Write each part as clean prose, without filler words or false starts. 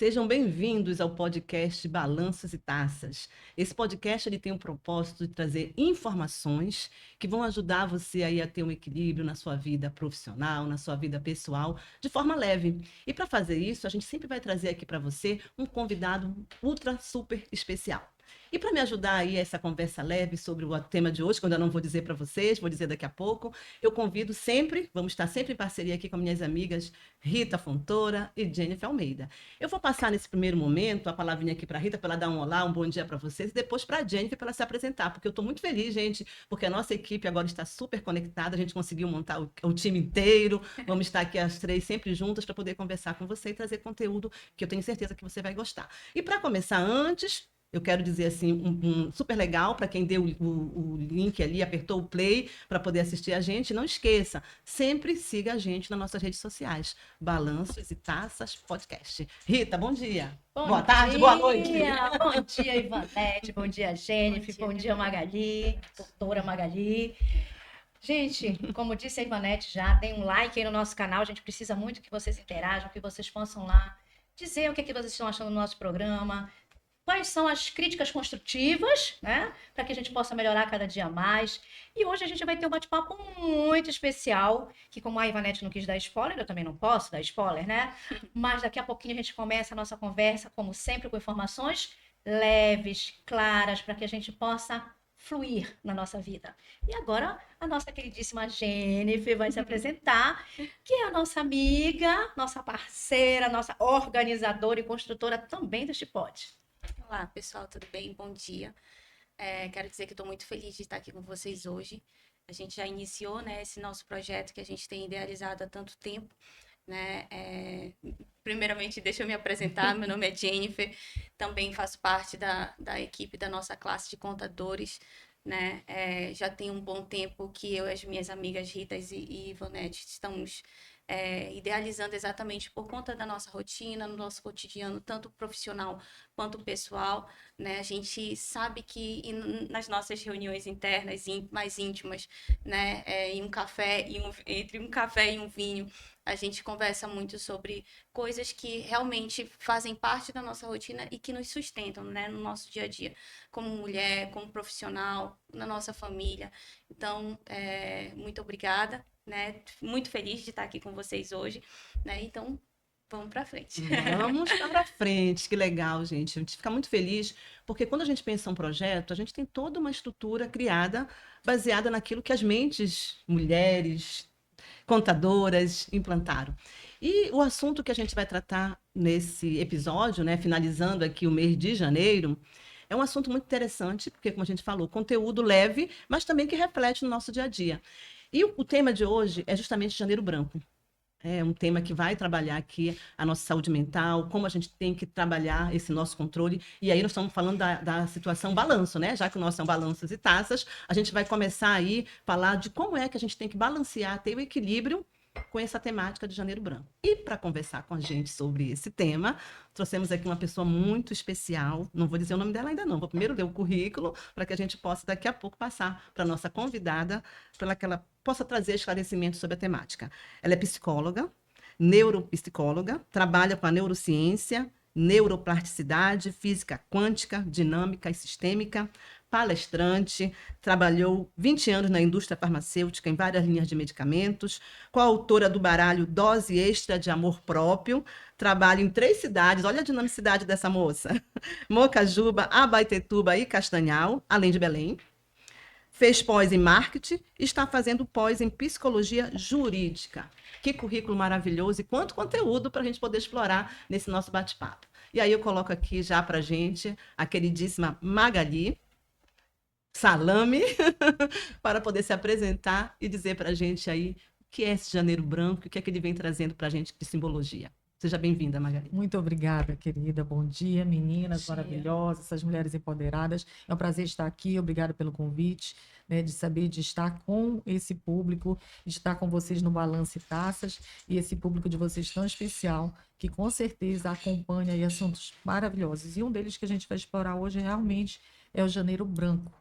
Sejam bem-vindos ao podcast Balanços e Taças. Esse podcast ele tem o propósito de trazer informações que vão ajudar você aí a ter um equilíbrio na sua vida profissional, na sua vida pessoal, de forma leve. E para fazer isso, a gente sempre vai trazer aqui para você um convidado ultra super especial. E para me ajudar aí essa conversa leve sobre o tema de hoje, que eu ainda não vou dizer para vocês, vou dizer daqui a pouco, eu convido sempre, vamos estar sempre em parceria aqui com minhas amigas Rita Fontoura e Jennifer Almeida. Eu vou passar nesse primeiro momento a palavrinha aqui para a Rita, para ela dar um olá, um bom dia para vocês, e depois para a Jennifer, para ela se apresentar, porque eu estou muito feliz, gente, porque a nossa equipe agora está super conectada, a gente conseguiu montar o time inteiro, vamos estar aqui as três sempre juntas para poder conversar com você e trazer conteúdo que eu tenho certeza que você vai gostar. E para começar antes, eu quero dizer assim, um super legal para quem deu o link ali, apertou o play para poder assistir a gente. Não esqueça, sempre siga a gente nas nossas redes sociais. Balanços e Taças Podcast. Rita, bom dia. Boa tarde, boa noite. Bom dia, Ivanete. Bom dia, Jennifer. Bom dia, Magali. Doutora Magali. Gente, como disse a Ivanete já, deem um like aí no nosso canal. A gente precisa muito que vocês interajam, que vocês possam lá dizer o que vocês estão achando do nosso programa. Quais são as críticas construtivas, né? Para que a gente possa melhorar cada dia mais. E hoje a gente vai ter um bate-papo muito especial, que como a Ivanete não quis dar spoiler, eu também não posso dar spoiler, né? Mas daqui a pouquinho a gente começa a nossa conversa, como sempre, com informações leves, claras, para que a gente possa fluir na nossa vida. E agora a nossa queridíssima Jennifer vai se apresentar, que é a nossa amiga, nossa parceira, nossa organizadora e construtora também deste pod. Olá, pessoal, tudo bem? Bom dia. Quero dizer que estou muito feliz de estar aqui com vocês hoje. A gente já iniciou, né, esse nosso projeto que a gente tem idealizado há tanto tempo, né? Primeiramente, deixa eu me apresentar. Meu nome é Jennifer, também faço parte da equipe da nossa classe de contadores, né? Já tem um bom tempo que eu e as minhas amigas Ritas e Ivonete estamos idealizando exatamente por conta da nossa rotina, no nosso cotidiano, tanto profissional quanto pessoal, né? A gente sabe que nas nossas reuniões internas mais íntimas, né? Entre um café e um vinho, a gente conversa muito sobre coisas que realmente fazem parte da nossa rotina e que nos sustentam, né? No nosso dia a dia, como mulher, como profissional, na nossa família. Então, muito obrigada, né? Muito feliz de estar aqui com vocês hoje, né? Então, vamos para frente. Vamos para frente, que legal, gente. A gente fica muito feliz, porque quando a gente pensa em um projeto, a gente tem toda uma estrutura criada baseada naquilo que as mentes, mulheres, contadoras implantaram. E o assunto que a gente vai tratar nesse episódio, né, finalizando aqui o mês de janeiro, é um assunto muito interessante, porque, como a gente falou, conteúdo leve, mas também que reflete no nosso dia a dia. E o tema de hoje é justamente Janeiro Branco. É um tema que vai trabalhar aqui a nossa saúde mental, como a gente tem que trabalhar esse nosso controle. E aí nós estamos falando da situação balanço, né? Já que o nosso são balanços e taças, a gente vai começar aí a falar de como é que a gente tem que balancear, ter o equilíbrio com essa temática de Janeiro Branco. E para conversar com a gente sobre esse tema, trouxemos aqui uma pessoa muito especial. Não vou dizer o nome dela ainda não, vou primeiro ler o currículo para que a gente possa daqui a pouco passar para a nossa convidada, para que ela possa trazer esclarecimentos sobre a temática. Ela é psicóloga, neuropsicóloga, trabalha com a neurociência, neuroplasticidade, física quântica, dinâmica e sistêmica, palestrante, trabalhou 20 anos na indústria farmacêutica em várias linhas de medicamentos, coautora do baralho Dose Extra de Amor Próprio, trabalha em 3 cidades, olha a dinamicidade dessa moça, Mocajuba, Abaetetuba e Castanhal, além de Belém. Fez pós em marketing e está fazendo pós em psicologia jurídica. Que currículo maravilhoso e quanto conteúdo para a gente poder explorar nesse nosso bate-papo. E aí eu coloco aqui já para a gente a queridíssima Magali Salame para poder se apresentar e dizer para a gente aí o que é esse Janeiro Branco e o que é que ele vem trazendo para a gente de simbologia. Seja bem-vinda, Magali. Muito obrigada, querida. Bom dia, meninas Bom dia. maravilhosas, essas mulheres empoderadas. É um prazer estar aqui. Obrigada pelo convite, né, de saber de estar com esse público, de estar com vocês no Balanço e Taças, e esse público de vocês tão especial, que com certeza acompanha aí assuntos maravilhosos. E um deles que a gente vai explorar hoje realmente é o Janeiro Branco,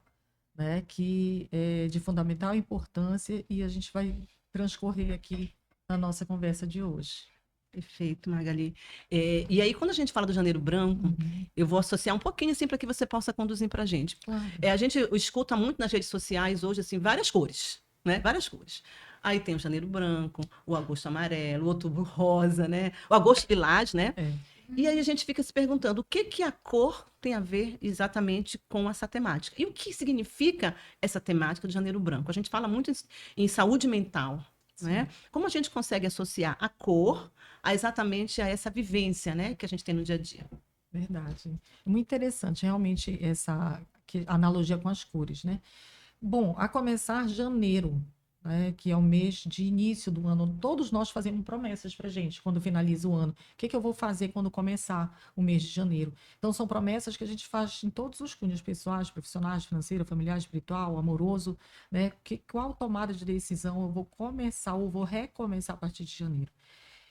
né, que é de fundamental importância e a gente vai transcorrer aqui na nossa conversa de hoje. Perfeito, Magali. E aí, quando a gente fala do Janeiro Branco, eu vou associar um pouquinho assim para que você possa conduzir para a gente. Claro. A gente escuta muito nas redes sociais hoje assim várias cores, né? Várias cores. Aí tem o Janeiro Branco, o Agosto Amarelo, o Outubro Rosa, né? O Agosto Lilás, né? É. E aí a gente fica se perguntando o que que a cor tem a ver exatamente com essa temática. E o que significa essa temática do Janeiro Branco? A gente fala muito em saúde mental, né? Como a gente consegue associar a cor exatamente a essa vivência, né, que a gente tem no dia a dia? Verdade. Muito interessante, realmente, essa analogia com as cores, né? Bom, a começar janeiro, né, que é o mês de início do ano, todos nós fazemos promessas para gente quando finaliza o ano. O que que eu vou fazer quando começar o mês de janeiro? Então, são promessas que a gente faz em todos os cunhos, pessoais, profissionais, financeiro, familiar, espiritual, amoroso, né? Qual tomada de decisão eu vou começar ou vou recomeçar a partir de janeiro?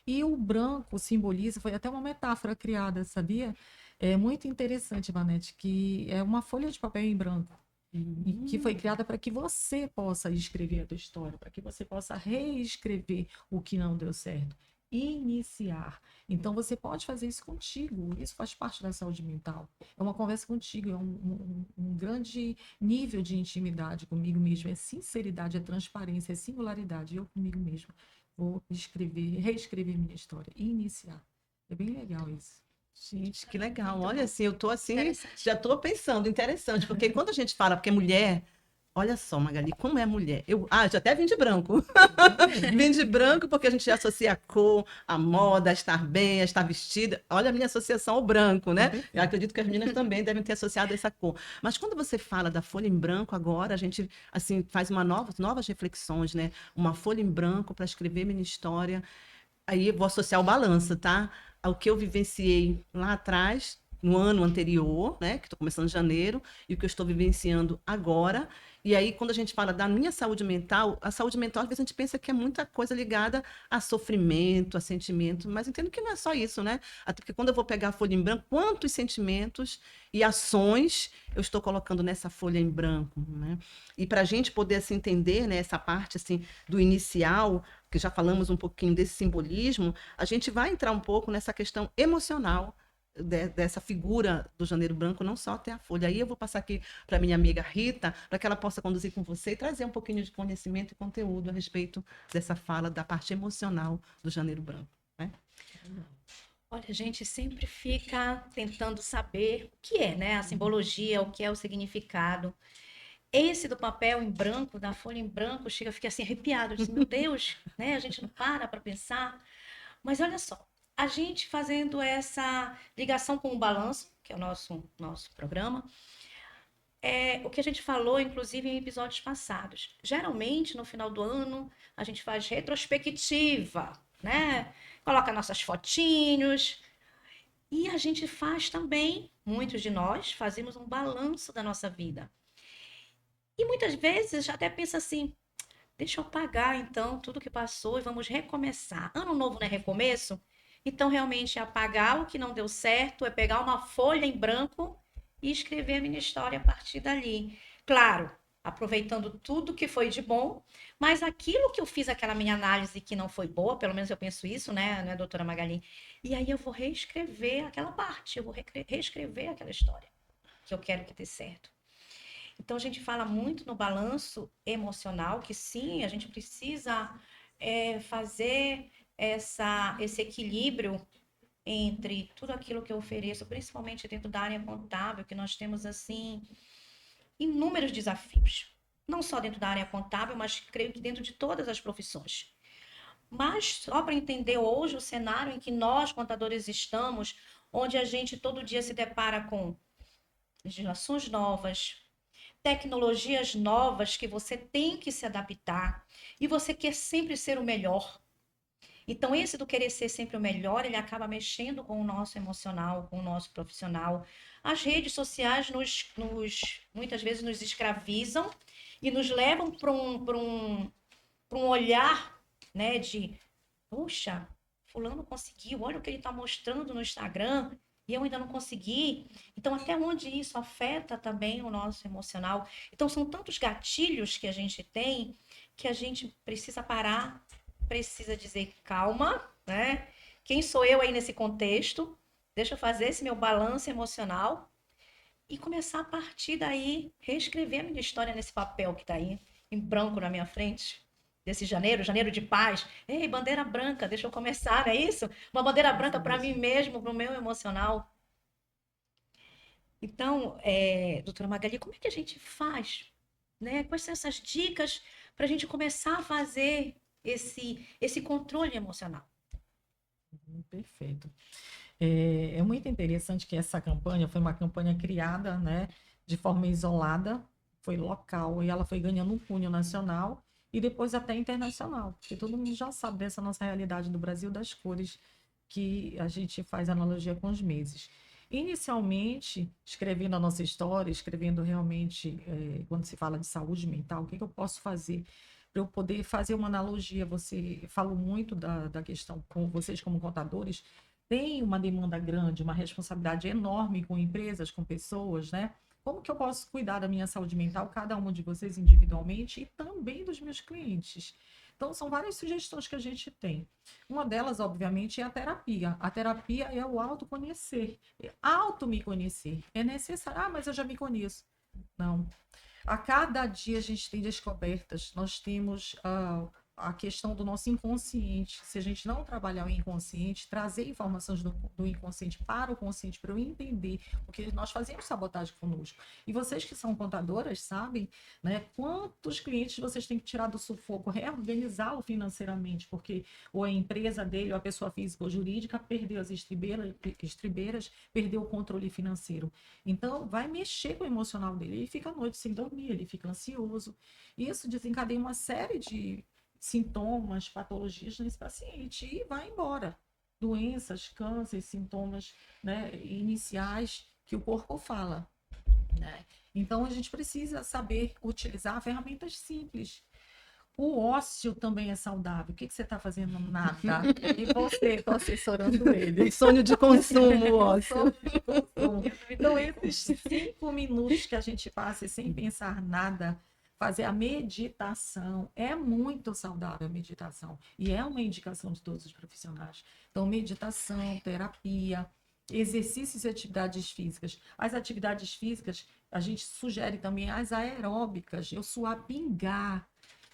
E o branco simboliza, foi até uma metáfora criada, sabia? É muito interessante, Vanete, que é uma folha de papel em branco. E que foi criada para que você possa escrever a tua história, para que você possa reescrever o que não deu certo. Iniciar. Então, você pode fazer isso contigo. Isso faz parte da saúde mental. É uma conversa contigo, é um grande nível de intimidade comigo mesmo. É sinceridade, é transparência, é singularidade. Eu comigo mesmo. Vou escrever, reescrever minha história e iniciar. É bem legal isso. Gente, que legal. Muito Olha, bom. assim, eu tô assim, Interessante. já tô pensando, interessante, porque quando a gente fala, porque mulher, olha só, Magali, como é mulher? Já até vim de branco. Vim de branco porque a gente associa a cor, a moda, a estar bem, a estar vestida. Olha a minha associação ao branco, né? Eu acredito que as meninas também devem ter associado essa cor. Mas quando você fala da folha em branco agora, a gente assim faz novas reflexões, né? Uma folha em branco para escrever minha história. Aí eu vou associar o balanço, tá? Ao que eu vivenciei lá atrás, no ano anterior, né? Que estou começando em janeiro, e o que eu estou vivenciando agora. E aí, quando a gente fala da minha saúde mental, a saúde mental, às vezes a gente pensa que é muita coisa ligada a sofrimento, a sentimento, mas entendo que não é só isso, né? Até porque quando eu vou pegar a folha em branco, quantos sentimentos e ações eu estou colocando nessa folha em branco, né? E para a gente poder assim, entender, né, essa parte assim, do inicial, que já falamos um pouquinho desse simbolismo, a gente vai entrar um pouco nessa questão emocional dessa figura do Janeiro Branco, não só ter a folha. Aí eu vou passar aqui para minha amiga Rita, para que ela possa conduzir com você e trazer um pouquinho de conhecimento e conteúdo a respeito dessa fala da parte emocional do Janeiro Branco. Né? Olha, a gente sempre fica tentando saber o que é, né? A simbologia, o que é o significado. Esse do papel em branco, da folha em branco, chega, fica assim arrepiado. Eu disse, meu Deus, né? A gente não para pensar. Mas olha só, a gente fazendo essa ligação com o balanço, que é o nosso programa, o que a gente falou, inclusive, em episódios passados. Geralmente, no final do ano, a gente faz retrospectiva, né? Coloca nossas fotinhos. E a gente faz também, muitos de nós, fazemos um balanço da nossa vida. E muitas vezes até pensa assim, deixa eu apagar então tudo que passou e vamos recomeçar. Ano novo não é recomeço? Então, realmente, é apagar o que não deu certo, é pegar uma folha em branco e escrever a minha história a partir dali. Claro, aproveitando tudo que foi de bom, mas aquilo que eu fiz, aquela minha análise que não foi boa, pelo menos eu penso isso, né, doutora Magali? E aí eu vou reescrever aquela parte, eu vou reescrever aquela história que eu quero que dê certo. Então, a gente fala muito no balanço emocional, que sim, a gente precisa fazer esse equilíbrio entre tudo aquilo que eu ofereço, principalmente dentro da área contábil, que nós temos, assim, inúmeros desafios. Não só dentro da área contábil, mas creio que dentro de todas as profissões. Mas só para entender hoje o cenário em que nós, contadores, estamos, onde a gente todo dia se depara com legislações novas, tecnologias novas que você tem que se adaptar e você quer sempre ser o melhor. Então, esse do querer ser sempre o melhor, ele acaba mexendo com o nosso emocional, com o nosso profissional. As redes sociais muitas vezes nos escravizam e nos levam para um olhar, né, de, puxa, fulano conseguiu, olha o que ele está mostrando no Instagram, e eu ainda não consegui. Então, até onde isso afeta também o nosso emocional? Então, são tantos gatilhos que a gente tem que a gente precisa parar, precisa dizer calma, né? quem sou eu aí nesse contexto, deixa eu fazer esse meu balanço emocional e começar a partir daí, reescrever a minha história nesse papel que está aí, em branco na minha frente. Desse janeiro de paz. Ei, bandeira branca, deixa eu começar, não é isso? Uma bandeira branca para mim mesmo, para o meu emocional. Então, doutora Magali, como é que a gente faz? Né? Quais são essas dicas para a gente começar a fazer esse controle emocional? Perfeito. É muito interessante que essa campanha foi uma campanha criada, né, de forma isolada, foi local, e ela foi ganhando um cunho nacional e depois até internacional, porque todo mundo já sabe dessa nossa realidade do Brasil, das cores que a gente faz analogia com os meses. Inicialmente, escrevendo a nossa história, escrevendo realmente, quando se fala de saúde mental, o que eu posso fazer para eu poder fazer uma analogia? Você falou muito da questão com vocês como contadores, tem uma demanda grande, uma responsabilidade enorme com empresas, com pessoas, né? Como que eu posso cuidar da minha saúde mental, cada um de vocês individualmente e também dos meus clientes? Então, são várias sugestões que a gente tem. Uma delas, obviamente, é a terapia. A terapia é o autoconhecer, me conhecer. É necessário. Ah, mas eu já me conheço. Não. A cada dia a gente tem descobertas, nós temos a questão do nosso inconsciente. Se a gente não trabalhar o inconsciente, trazer informações do inconsciente para o consciente, para eu entender, porque nós fazemos sabotagem conosco. E vocês que são contadoras sabem, né, quantos clientes vocês têm que tirar do sufoco, reorganizá-lo financeiramente, porque ou a empresa dele, ou a pessoa física ou jurídica, perdeu as estribeiras, perdeu o controle financeiro. Então, vai mexer com o emocional dele. Ele fica à noite sem dormir, ele fica ansioso. Isso desencadeia uma série de sintomas, patologias nesse paciente e vai embora. Doenças, cânceres, sintomas, né, iniciais que o corpo fala. Né? Então, a gente precisa saber utilizar ferramentas simples. O ócio também é saudável. O que você está fazendo? Nada. E você, estou assessorando ele. Sonho de consumo, ócio. Sonho de consumo. Então, esses 5 minutos que a gente passa sem pensar nada, fazer a meditação, é muito saudável a meditação. E é uma indicação de todos os profissionais. Então, meditação, terapia, exercícios e atividades físicas. As atividades físicas, a gente sugere também as aeróbicas, eu suar, pingar.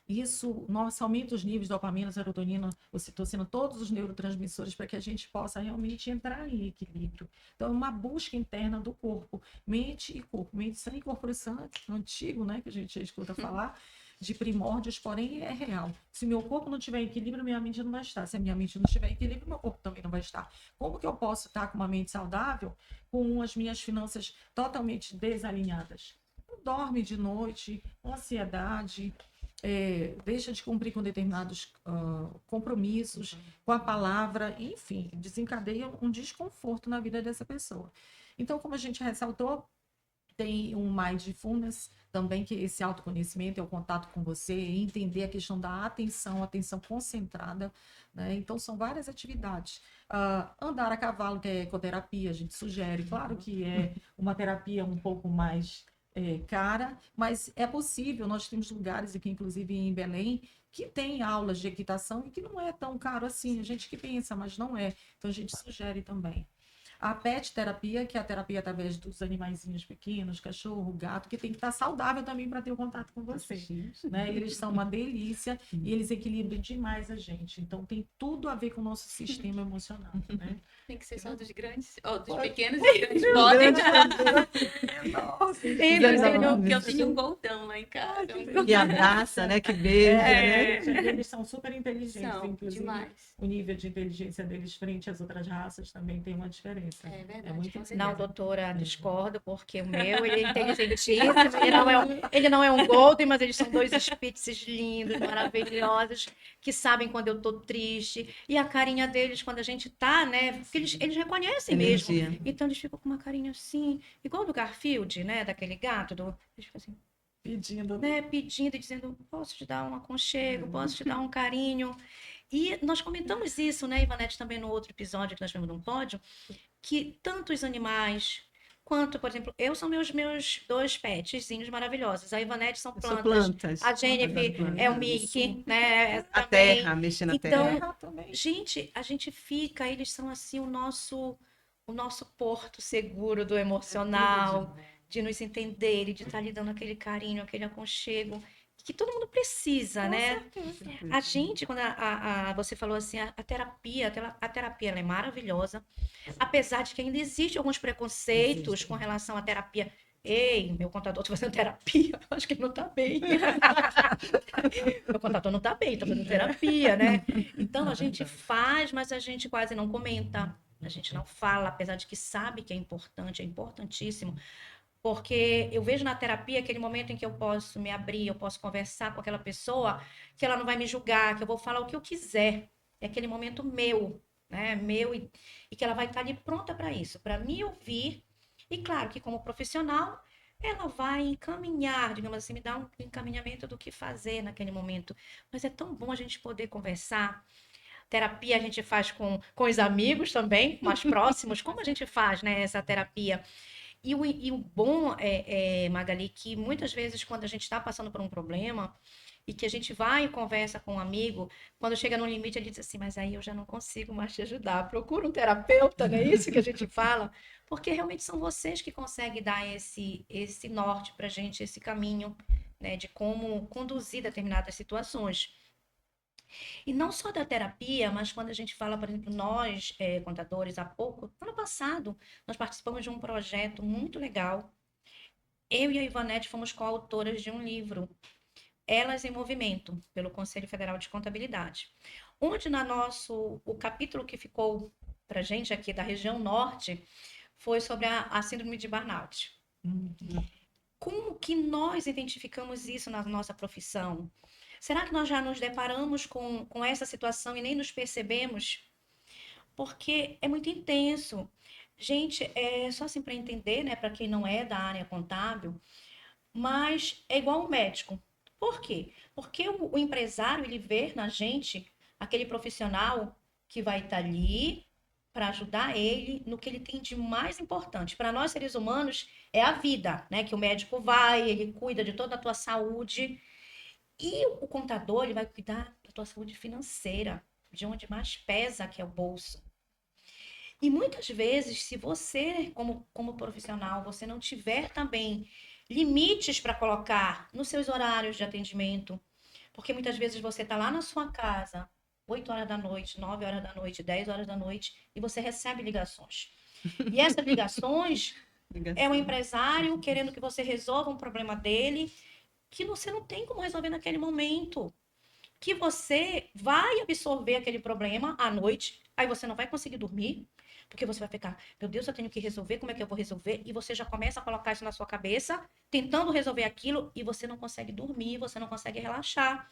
Isso, nossa, aumenta os níveis de dopamina, serotonina, ocitocina, todos os neurotransmissores para que a gente possa realmente entrar em equilíbrio. Então, é uma busca interna do corpo, mente e corpo. Mente sã e corpo sã, antigo, né, que a gente já escuta falar, de primórdios, porém é real. Se meu corpo não tiver equilíbrio, minha mente não vai estar. Se a minha mente não tiver equilíbrio, meu corpo também não vai estar. Como que eu posso estar com uma mente saudável com as minhas finanças totalmente desalinhadas? Não dorme de noite, ansiedade, deixa de cumprir com determinados compromissos, com a palavra, enfim, desencadeia um desconforto na vida dessa pessoa. Então, como a gente ressaltou, tem um mindfulness também, que esse autoconhecimento é o contato com você, entender a questão da atenção concentrada, né? Então, são várias atividades. Andar a cavalo, que é ecoterapia, a gente sugere. Claro que é uma terapia um pouco mais cara, mas é possível. Nós temos lugares aqui, inclusive em Belém, que tem aulas de equitação e que não é tão caro assim. A gente que pensa, mas não é. Então, a gente sugere também. A pet terapia, que é a terapia através dos animaizinhos pequenos, cachorro, gato, que tem que estar saudável também para ter o contato com você. Né? Eles são uma delícia e eles equilibram demais a gente. Então, tem tudo a ver com o nosso sistema emocional. Né? Tem que ser só dos grandes, ou dos pequenos e grandes podem. Eu tenho um goldão lá em casa. Que abraça, né? Que beija, né? Eles são super inteligentes, São, inclusive. demais. O nível de inteligência deles frente às outras raças também tem uma diferença. É verdade. É muito com certeza. Não, doutora, discordo, porque o meu, ele é inteligentíssimo, ele não é um golden, mas eles são 2 Spitzes lindos, maravilhosos, que sabem quando eu tô triste, e a carinha deles quando a gente tá, né, porque eles reconhecem mesmo, Energia. então eles ficam com uma carinha assim, igual do Garfield, né, daquele gato, eles ficam assim, Pedindo. né, pedindo e dizendo, posso te dar um aconchego, posso te dar um carinho, e nós comentamos isso, né, Ivanete, também no outro episódio que nós vimos no pódio, que tanto os animais quanto, por exemplo, eu são meus dois petzinhos maravilhosos. A Ivanete são São plantas. plantas. A Jennifer Adoro é o plantas. Mickey, né? A Também. terra, mexer na Então, terra. Terra também. gente, a gente fica, eles são assim o nosso porto seguro do emocional, de nos entender, de estar lhe dando aquele carinho, aquele aconchego que todo mundo precisa, né? A gente, quando você falou assim, a terapia ela é maravilhosa, apesar de que ainda existe alguns preconceitos Existe. com relação à terapia. Ei, meu contador tá fazendo terapia, eu acho que ele não tá bem. Meu contador não tá bem, tá fazendo terapia, né? Então a gente faz, mas a gente quase não comenta, a gente não fala, apesar de que sabe que é importante, é importantíssimo, porque eu vejo na terapia aquele momento em que eu posso me abrir, eu posso conversar com aquela pessoa, que ela não vai me julgar, que eu vou falar o que eu quiser. É aquele momento meu, né? Meu, e que ela vai estar ali pronta para isso, para me ouvir. E claro que, como profissional, ela vai encaminhar, digamos assim, me dar um encaminhamento do que fazer naquele momento. Mas é tão bom a gente poder conversar. Terapia a gente faz com os amigos também, mais próximos. Como a gente faz, né, essa terapia? E o bom Magali, que muitas vezes quando a gente está passando por um problema e que a gente vai e conversa com um amigo, quando chega no limite ele diz assim, mas aí eu já não consigo mais te ajudar, procura um terapeuta, não é isso que a gente fala? Porque realmente são vocês que conseguem dar esse norte para a gente, esse caminho, né, de como conduzir determinadas situações. E não só da terapia, mas quando a gente fala, por exemplo, nós, contadores, há pouco, ano passado, nós participamos de um projeto muito legal. Eu e a Ivanete fomos coautoras de um livro, Elas em Movimento, pelo Conselho Federal de Contabilidade. Onde o capítulo que ficou para gente aqui da região norte foi sobre a síndrome de burnout. Como que nós identificamos isso na nossa profissão? Será que nós já nos deparamos com essa situação e nem nos percebemos? Porque é muito intenso. Gente, é só assim para entender, né, para quem não é da área contábil, mas é igual um médico. Por quê? Porque o empresário, ele vê na gente aquele profissional que vai estar ali para ajudar ele no que ele tem de mais importante. Para nós, seres humanos, é a vida, né? Que o médico vai, ele cuida de toda a tua saúde. E o contador, ele vai cuidar da tua saúde financeira, de onde mais pesa, que é o bolso. E muitas vezes, se você, como profissional, você não tiver também limites para colocar nos seus horários de atendimento, porque muitas vezes você está lá na sua casa, 8 horas da noite, 9 horas da noite, 10 horas da noite, e você recebe ligações. E essas ligações é um empresário querendo que você resolva um problema dele, que você não tem como resolver naquele momento. Que você vai absorver aquele problema à noite, aí você não vai conseguir dormir, porque você vai ficar, meu Deus, eu tenho que resolver, como é que eu vou resolver? E você já começa a colocar isso na sua cabeça, tentando resolver aquilo, e você não consegue dormir, você não consegue relaxar.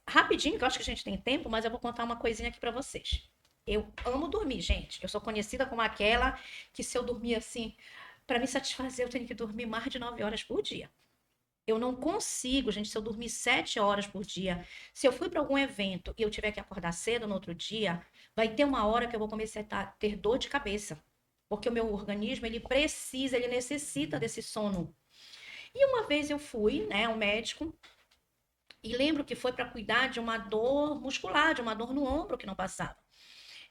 Rapidinho, que eu acho que a gente tem tempo, mas eu vou contar uma coisinha aqui para vocês. Eu amo dormir, gente. Eu sou conhecida como aquela que se eu dormir assim, para me satisfazer, eu tenho que dormir mais de 9 horas por dia. Eu não consigo, gente, se eu dormir 7 horas por dia, se eu fui para algum evento e eu tiver que acordar cedo no outro dia, vai ter uma hora que eu vou começar a ter dor de cabeça. Porque o meu organismo, ele necessita desse sono. E uma vez eu fui, né, ao médico, e lembro que foi para cuidar de uma dor muscular, de uma dor no ombro que não passava.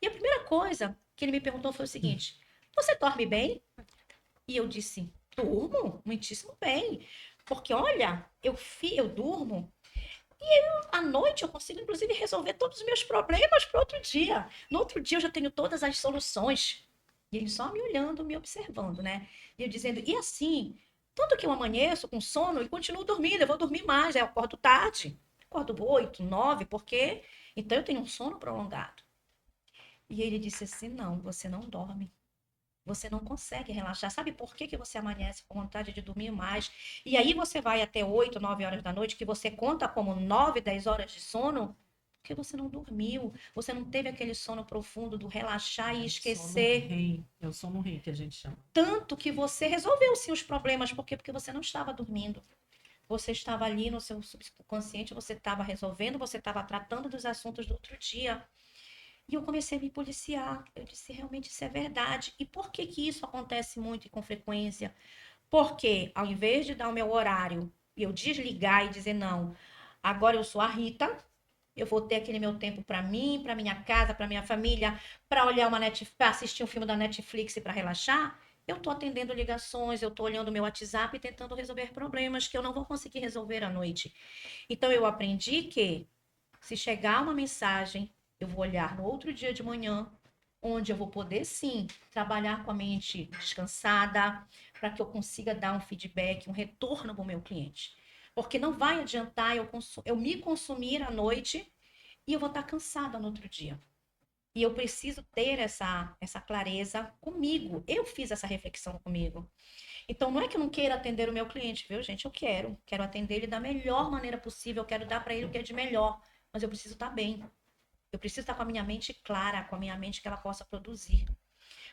E a primeira coisa que ele me perguntou foi o seguinte: você dorme bem? E eu disse: durmo muitíssimo bem. Porque, olha, eu durmo e à noite eu consigo, inclusive, resolver todos os meus problemas para outro dia. No outro dia eu já tenho todas as soluções. E ele só me olhando, me observando, né? E eu dizendo, e assim, tanto que eu amanheço com sono e continuo dormindo, eu vou dormir mais, aí eu acordo tarde, acordo 8, 9, porque então eu tenho um sono prolongado. E ele disse assim: não, você não dorme. Você não consegue relaxar. Sabe por que que você amanhece com vontade de dormir mais? E aí você vai até 8, 9 horas da noite, que você conta como 9, 10 horas de sono, porque você não dormiu. Você não teve aquele sono profundo do relaxar e esquecer. É o sono REM que a gente chama. Tanto que você resolveu sim os problemas. Por quê? Porque você não estava dormindo. Você estava ali no seu subconsciente, você estava resolvendo, você estava tratando dos assuntos do outro dia. E eu comecei a me policiar. Eu disse, realmente isso é verdade. E por que que isso acontece muito e com frequência? Porque ao invés de dar o meu horário e eu desligar e dizer não, agora eu sou a Rita, eu vou ter aquele meu tempo para mim, para minha casa, para minha família, para olhar para assistir um filme da Netflix e para relaxar, eu tô atendendo ligações, eu tô olhando o meu WhatsApp e tentando resolver problemas que eu não vou conseguir resolver à noite. Então eu aprendi que se chegar uma mensagem, eu vou olhar no outro dia de manhã, onde eu vou poder sim trabalhar com a mente descansada, para que eu consiga dar um feedback, um retorno para o meu cliente. Porque não vai adiantar eu me consumir à noite e eu vou estar cansada no outro dia. E eu preciso ter essa clareza comigo. Eu fiz essa reflexão comigo. Então, não é que eu não queira atender o meu cliente, viu, gente? Eu quero atender ele da melhor maneira possível, eu quero dar para ele o que é de melhor, mas eu preciso estar bem. Eu preciso estar com a minha mente clara, com a minha mente que ela possa produzir.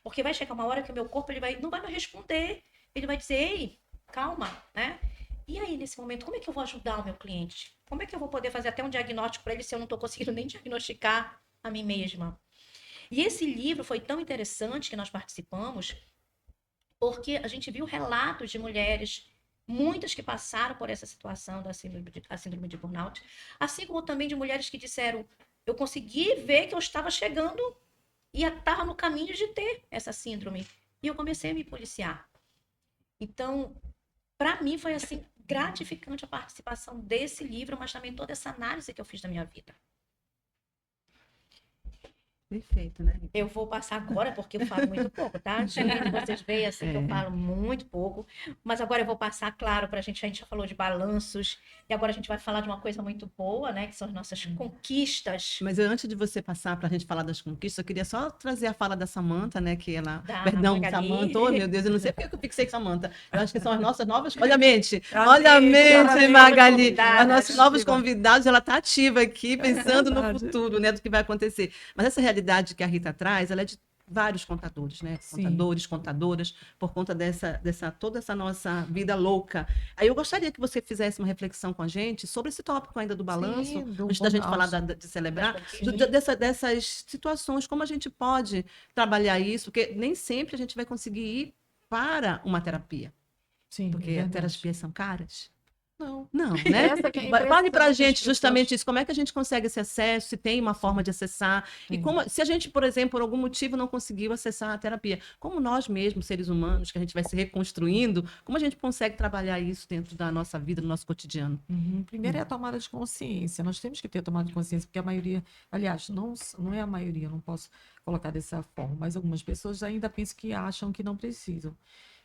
Porque vai chegar uma hora que o meu corpo não vai me responder. Ele vai dizer, ei, calma, né? E aí, nesse momento, como é que eu vou ajudar o meu cliente? Como é que eu vou poder fazer até um diagnóstico para ele se eu não estou conseguindo nem diagnosticar a mim mesma? E esse livro foi tão interessante que nós participamos, porque a gente viu relatos de mulheres, muitas que passaram por essa situação da síndrome de burnout, assim como também de mulheres que disseram, eu consegui ver que eu estava chegando e estava no caminho de ter essa síndrome. E eu comecei a me policiar. Então, para mim foi assim gratificante a participação desse livro, mas também toda essa análise que eu fiz da minha vida. Perfeito, né? Eu vou passar agora, porque eu falo muito pouco, tá? Gente, vocês veem assim que eu falo muito pouco. Mas agora eu vou passar, claro, a gente já falou de balanços. E agora a gente vai falar de uma coisa muito boa, né? Que são as nossas conquistas. Mas antes de você passar para a gente falar das conquistas, eu queria só trazer a fala da Samantha, né? Que ela. Da Perdão, Magali. Samantha, oh meu Deus, eu não sei porque eu fixei Samantha. Eu acho que são as nossas novas. Olha a mente, A olha a mente, mente, Magali. convidadas. As nossas novos Ativa. convidados, ela está ativa aqui, pensando no verdade. futuro, né? Do que vai acontecer. Mas essa realidade que a Rita traz, ela é de vários contadores, né? Sim. Contadores, contadoras, por conta toda essa nossa vida louca. Aí eu gostaria que você fizesse uma reflexão com a gente sobre esse tópico ainda do balanço, Sim, do antes da gente falar burnout. de celebrar, Das conquistas. dessas situações, como a gente pode trabalhar isso, porque nem sempre a gente vai conseguir ir para uma terapia, Sim, porque verdade. terapias são caras. Não. Não, né? Essa que é a Fale para a impressão das gente pessoas. justamente isso, como é que a gente consegue esse acesso, se tem uma forma de acessar, e Tem. como, se a gente, por exemplo, por algum motivo não conseguiu acessar a terapia, como nós mesmos, seres humanos, que a gente vai se reconstruindo, como a gente consegue trabalhar isso dentro da nossa vida, do nosso cotidiano? Primeiro é a tomada de consciência. Nós temos que ter tomada de consciência, porque a maioria, aliás, não é a maioria, não posso colocar dessa forma, mas algumas pessoas ainda pensam que acham que não precisam.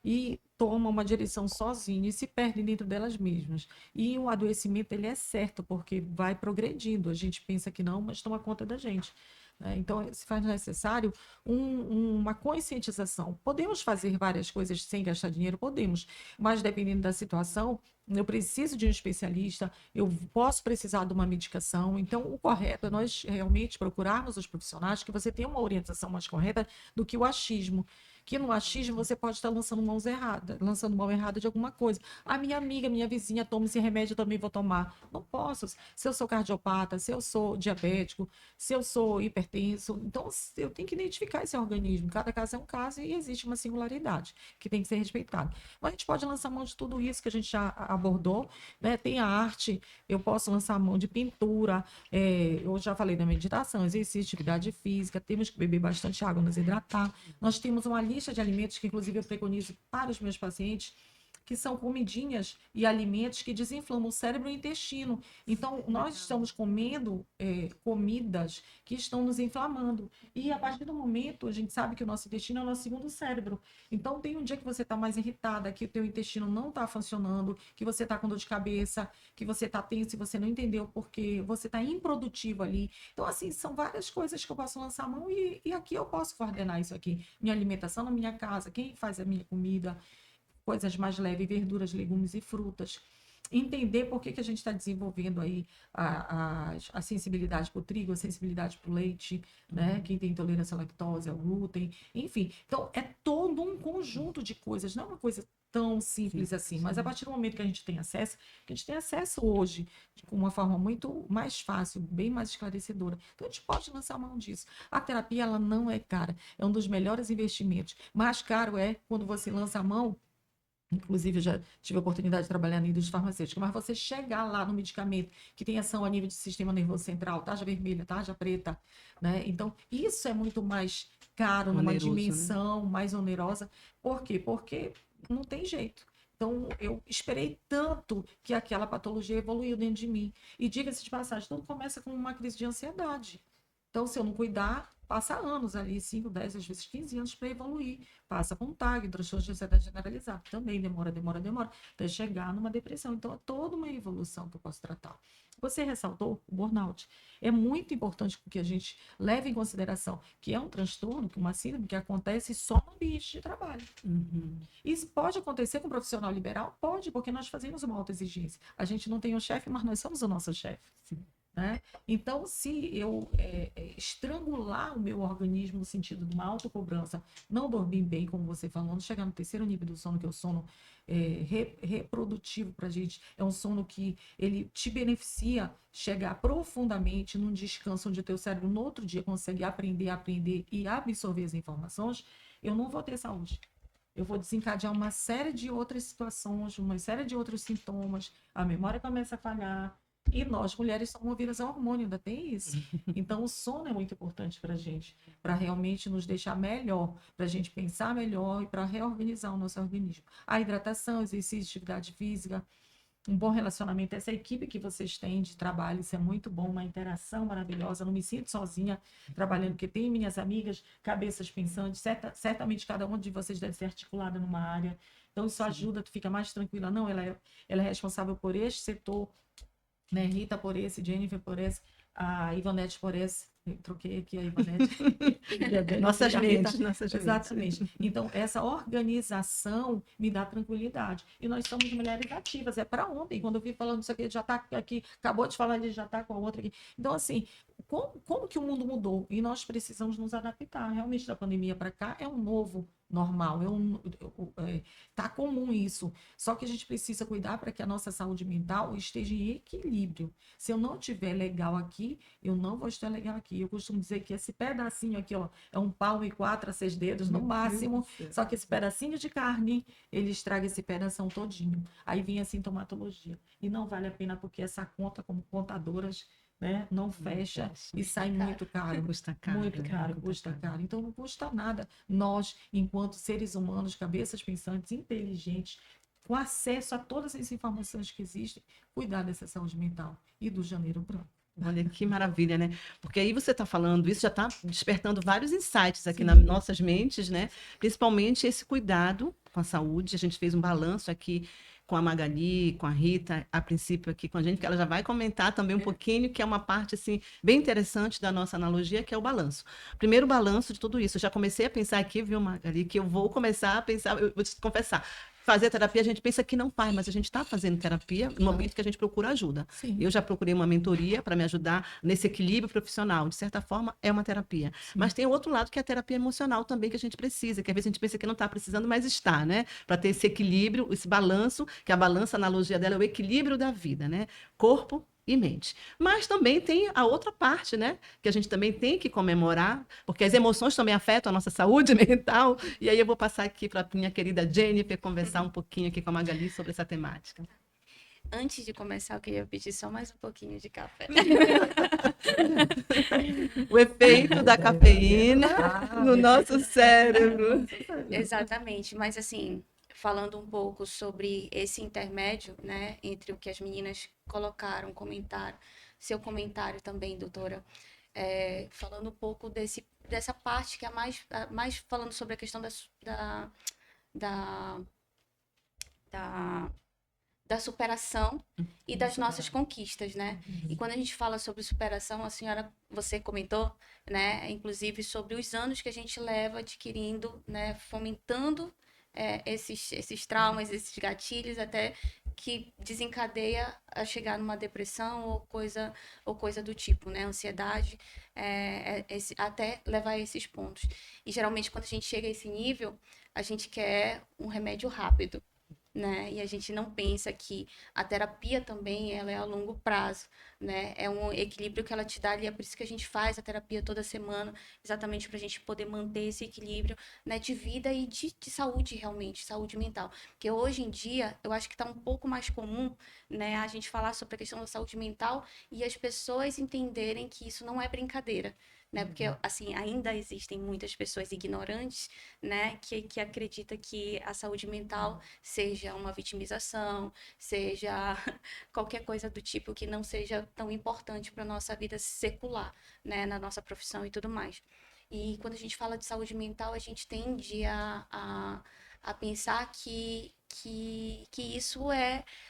E tomam uma direção sozinhas e se perdem dentro delas mesmas. E o adoecimento, ele é certo, porque vai progredindo. A gente pensa que não, mas toma conta da gente, né? Então, se faz necessário uma conscientização. Podemos fazer várias coisas sem gastar dinheiro? Podemos, mas dependendo da situação, eu preciso de um especialista, eu posso precisar de uma medicação. Então, o correto é nós realmente procurarmos os profissionais que você tenha uma orientação mais correta do que o achismo. Que no achismo você pode estar lançando mão errada de alguma coisa. A minha amiga, minha vizinha toma esse remédio, eu também vou tomar. Não posso. Se eu sou cardiopata, se eu sou diabético, se eu sou hipertenso, então eu tenho que identificar esse organismo. Cada caso é um caso e existe uma singularidade que tem que ser respeitada. Mas a gente pode lançar mão de tudo isso que a gente já abordou, né? Tem a arte, eu posso lançar mão de pintura, eu já falei da meditação, exercício, atividade física, temos que beber bastante água, nos hidratar. Nós temos uma lista de alimentos que, inclusive, eu preconizo para os meus pacientes, que são comidinhas e alimentos que desinflamam o cérebro e o intestino. Então, nós estamos comendo comidas que estão nos inflamando. E, a partir do momento, a gente sabe que o nosso intestino é o nosso segundo cérebro. Então, tem um dia que você está mais irritada, que o teu intestino não está funcionando, que você está com dor de cabeça, que você está tenso e você não entendeu porque você está improdutivo ali. Então, assim, são várias coisas que eu posso lançar a mão e aqui eu posso coordenar isso aqui. Minha alimentação na minha casa, quem faz a minha comida, coisas mais leves, verduras, legumes e frutas. entender por que a gente está desenvolvendo aí a sensibilidade para o trigo, a sensibilidade para o leite, né? Quem tem intolerância à lactose, ao glúten, enfim. Então, é todo um conjunto de coisas, não é uma coisa tão simples assim, mas a partir do momento que a gente tem acesso, hoje com uma forma muito mais fácil, bem mais esclarecedora. Então, a gente pode lançar mão disso. A terapia, ela não é cara, é um dos melhores investimentos. Mais caro é quando você lança a mão. Inclusive, eu já tive a oportunidade de trabalhar na indústria farmacêutica, mas você chegar lá no medicamento que tem ação a nível de sistema nervoso central, tarja vermelha, tarja preta, né? Então, isso é muito mais caro, numa Oneroso, né? dimensão mais onerosa. Por quê? Porque não tem jeito. Então, eu esperei tanto que aquela patologia evoluiu dentro de mim. E diga-se de passagem, tudo começa com uma crise de ansiedade. Então, se eu não cuidar, passa anos ali, 5, 10, às vezes 15 anos para evoluir. Passa com TAG, transtorno de ansiedade generalizado. Também demora, até chegar numa depressão. Então, é toda uma evolução que eu posso tratar. Você ressaltou o burnout. É muito importante que a gente leve em consideração que é um transtorno, que uma síndrome que acontece só no ambiente de trabalho. Isso pode acontecer com um profissional liberal? Pode, porque nós fazemos uma autoexigência. A gente não tem um chefe, mas nós somos o nosso chefe. Né? Então, se eu estrangular o meu organismo no sentido de uma autocobrança, não dormir bem, como você falou, não chegar no terceiro nível do sono, que é o sono reprodutivo para a gente, é um sono que ele te beneficia chegar profundamente num descanso onde o teu cérebro no outro dia consegue aprender e absorver as informações, eu não vou ter saúde. Eu vou desencadear uma série de outras situações, uma série de outros sintomas, a memória começa a falhar. E nós, mulheres, somos movidas a hormônio, ainda tem isso. Então, o sono é muito importante para a gente, para realmente nos deixar melhor, para a gente pensar melhor e para reorganizar o nosso organismo. A hidratação, exercício, atividade física, um bom relacionamento. Essa equipe que vocês têm de trabalho, isso é muito bom, uma interação maravilhosa. Eu não me sinto sozinha trabalhando, porque tem minhas amigas, cabeças pensantes, certamente cada uma de vocês deve ser articulada numa área. Então, isso ajuda, tu fica mais tranquila. Não, ela é responsável por este setor, né? Rita por esse, Jennifer por esse, a Ivonete por esse. Eu troquei aqui a Ivonete. Nossas mentes. Exatamente. Então, essa organização me dá tranquilidade. E nós somos mulheres ativas. É para ontem. Quando eu vi falando isso aqui, já está aqui, acabou de falar, ele já está com a outra aqui. Então, assim, como que o mundo mudou? E nós precisamos nos adaptar. Realmente, da pandemia para cá, é um novo normal. Tá comum isso. Só que a gente precisa cuidar para que a nossa saúde mental esteja em equilíbrio. Se eu não estiver legal aqui, eu não vou estar legal aqui. Eu costumo dizer que esse pedacinho aqui, ó, é um palmo e 4 a 6 dedos no máximo. Só que esse pedacinho de carne, ele estraga esse pedação todinho. Aí vem a sintomatologia. E não vale a pena, porque essa conta, como contadoras, né, não fecha e sai muito caro. Custa caro. Muito caro, custa caro. Então, não custa nada nós, enquanto seres humanos, cabeças pensantes, inteligentes, com acesso a todas as informações que existem, cuidar dessa saúde mental e do janeiro branco. Olha que maravilha, né? Porque aí você está falando isso, já está despertando vários insights aqui Sim. nas nossas mentes, né? Principalmente esse cuidado com a saúde. A gente fez um balanço aqui com a Magali, com a Rita, a princípio aqui com a gente, que ela já vai comentar também um pouquinho, que é uma parte assim bem interessante da nossa analogia, que é o balanço. Primeiro balanço de tudo isso. Eu já comecei a pensar aqui, viu, Magali, que eu vou começar a pensar, eu vou te confessar, fazer terapia, a gente pensa que não faz, mas a gente está fazendo terapia no momento que a gente procura ajuda. Sim. Eu já procurei uma mentoria para me ajudar nesse equilíbrio profissional. De certa forma, é uma terapia. Sim. Mas tem o outro lado, que é a terapia emocional também, que a gente precisa, que às vezes a gente pensa que não está precisando, mas está, né? Para ter esse equilíbrio, esse balanço, que a balança, a analogia dela é o equilíbrio da vida, né? Corpo e mente. Mas também tem a outra parte, né? Que a gente também tem que comemorar, porque as emoções também afetam a nossa saúde mental. E aí eu vou passar aqui para a minha querida Jennifer conversar um pouquinho aqui com a Magali sobre essa temática. Antes de começar, eu queria pedir só mais um pouquinho de café. O efeito da cafeína no nosso cérebro. Exatamente, mas assim, falando um pouco sobre esse intermédio, né, entre o que as meninas colocaram, comentaram, seu comentário também, doutora, falando um pouco dessa parte que é mais falando sobre a questão da superação e das nossas conquistas, né? E quando a gente fala sobre superação, você comentou, né, inclusive sobre os anos que a gente leva adquirindo, né, fomentando esses traumas, esses gatilhos, até que desencadeia a chegar numa depressão ou coisa do tipo, né? Ansiedade, até levar a esses pontos. E geralmente quando a gente chega a esse nível, a gente quer um remédio rápido, né? E a gente não pensa que a terapia também ela é a longo prazo, né? É um equilíbrio que ela te dá ali, é por isso que a gente faz a terapia toda semana, exatamente para a gente poder manter esse equilíbrio, né? De vida e de saúde realmente, saúde mental. Porque hoje em dia, eu acho que está um pouco mais comum, né? A gente falar sobre a questão da saúde mental e as pessoas entenderem que isso não é brincadeira. Né? Porque, assim, ainda existem muitas pessoas ignorantes, né? Que acreditam que a saúde mental seja uma vitimização, seja qualquer coisa do tipo que não seja tão importante para a nossa vida secular, né, na nossa profissão e tudo mais. E quando a gente fala de saúde mental, a gente tende a pensar que isso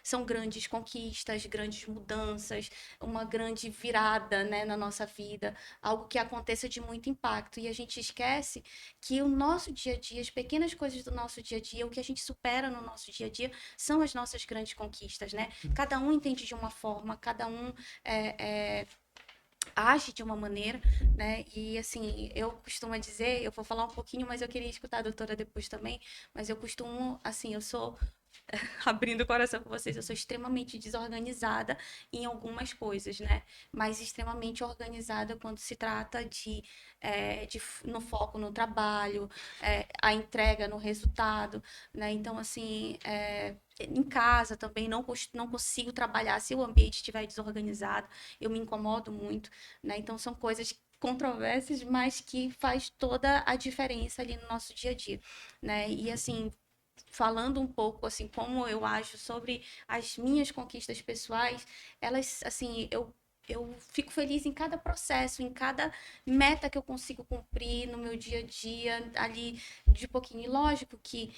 são grandes conquistas, grandes mudanças, uma grande virada, né, na nossa vida, algo que aconteça de muito impacto. E a gente esquece que o nosso dia a dia, as pequenas coisas do nosso dia a dia, o que a gente supera no nosso dia a dia, são as nossas grandes conquistas, né? Cada um entende de uma forma, cada um age de uma maneira, né? E assim, eu costumo dizer, eu vou falar um pouquinho, mas eu queria escutar a doutora depois também, mas eu costumo, assim, eu sou abrindo o coração com vocês, eu sou extremamente desorganizada em algumas coisas, né? Mas extremamente organizada quando se trata no foco no trabalho, a entrega no resultado, né? Então, assim, em casa também não consigo trabalhar se o ambiente estiver desorganizado, eu me incomodo muito, né? Então, são coisas controversas, mas que faz toda a diferença ali no nosso dia a dia, né? E assim, falando um pouco assim como eu acho sobre as minhas conquistas pessoais, elas assim, eu fico feliz em cada processo, em cada meta que eu consigo cumprir no meu dia a dia, ali de pouquinho. E lógico que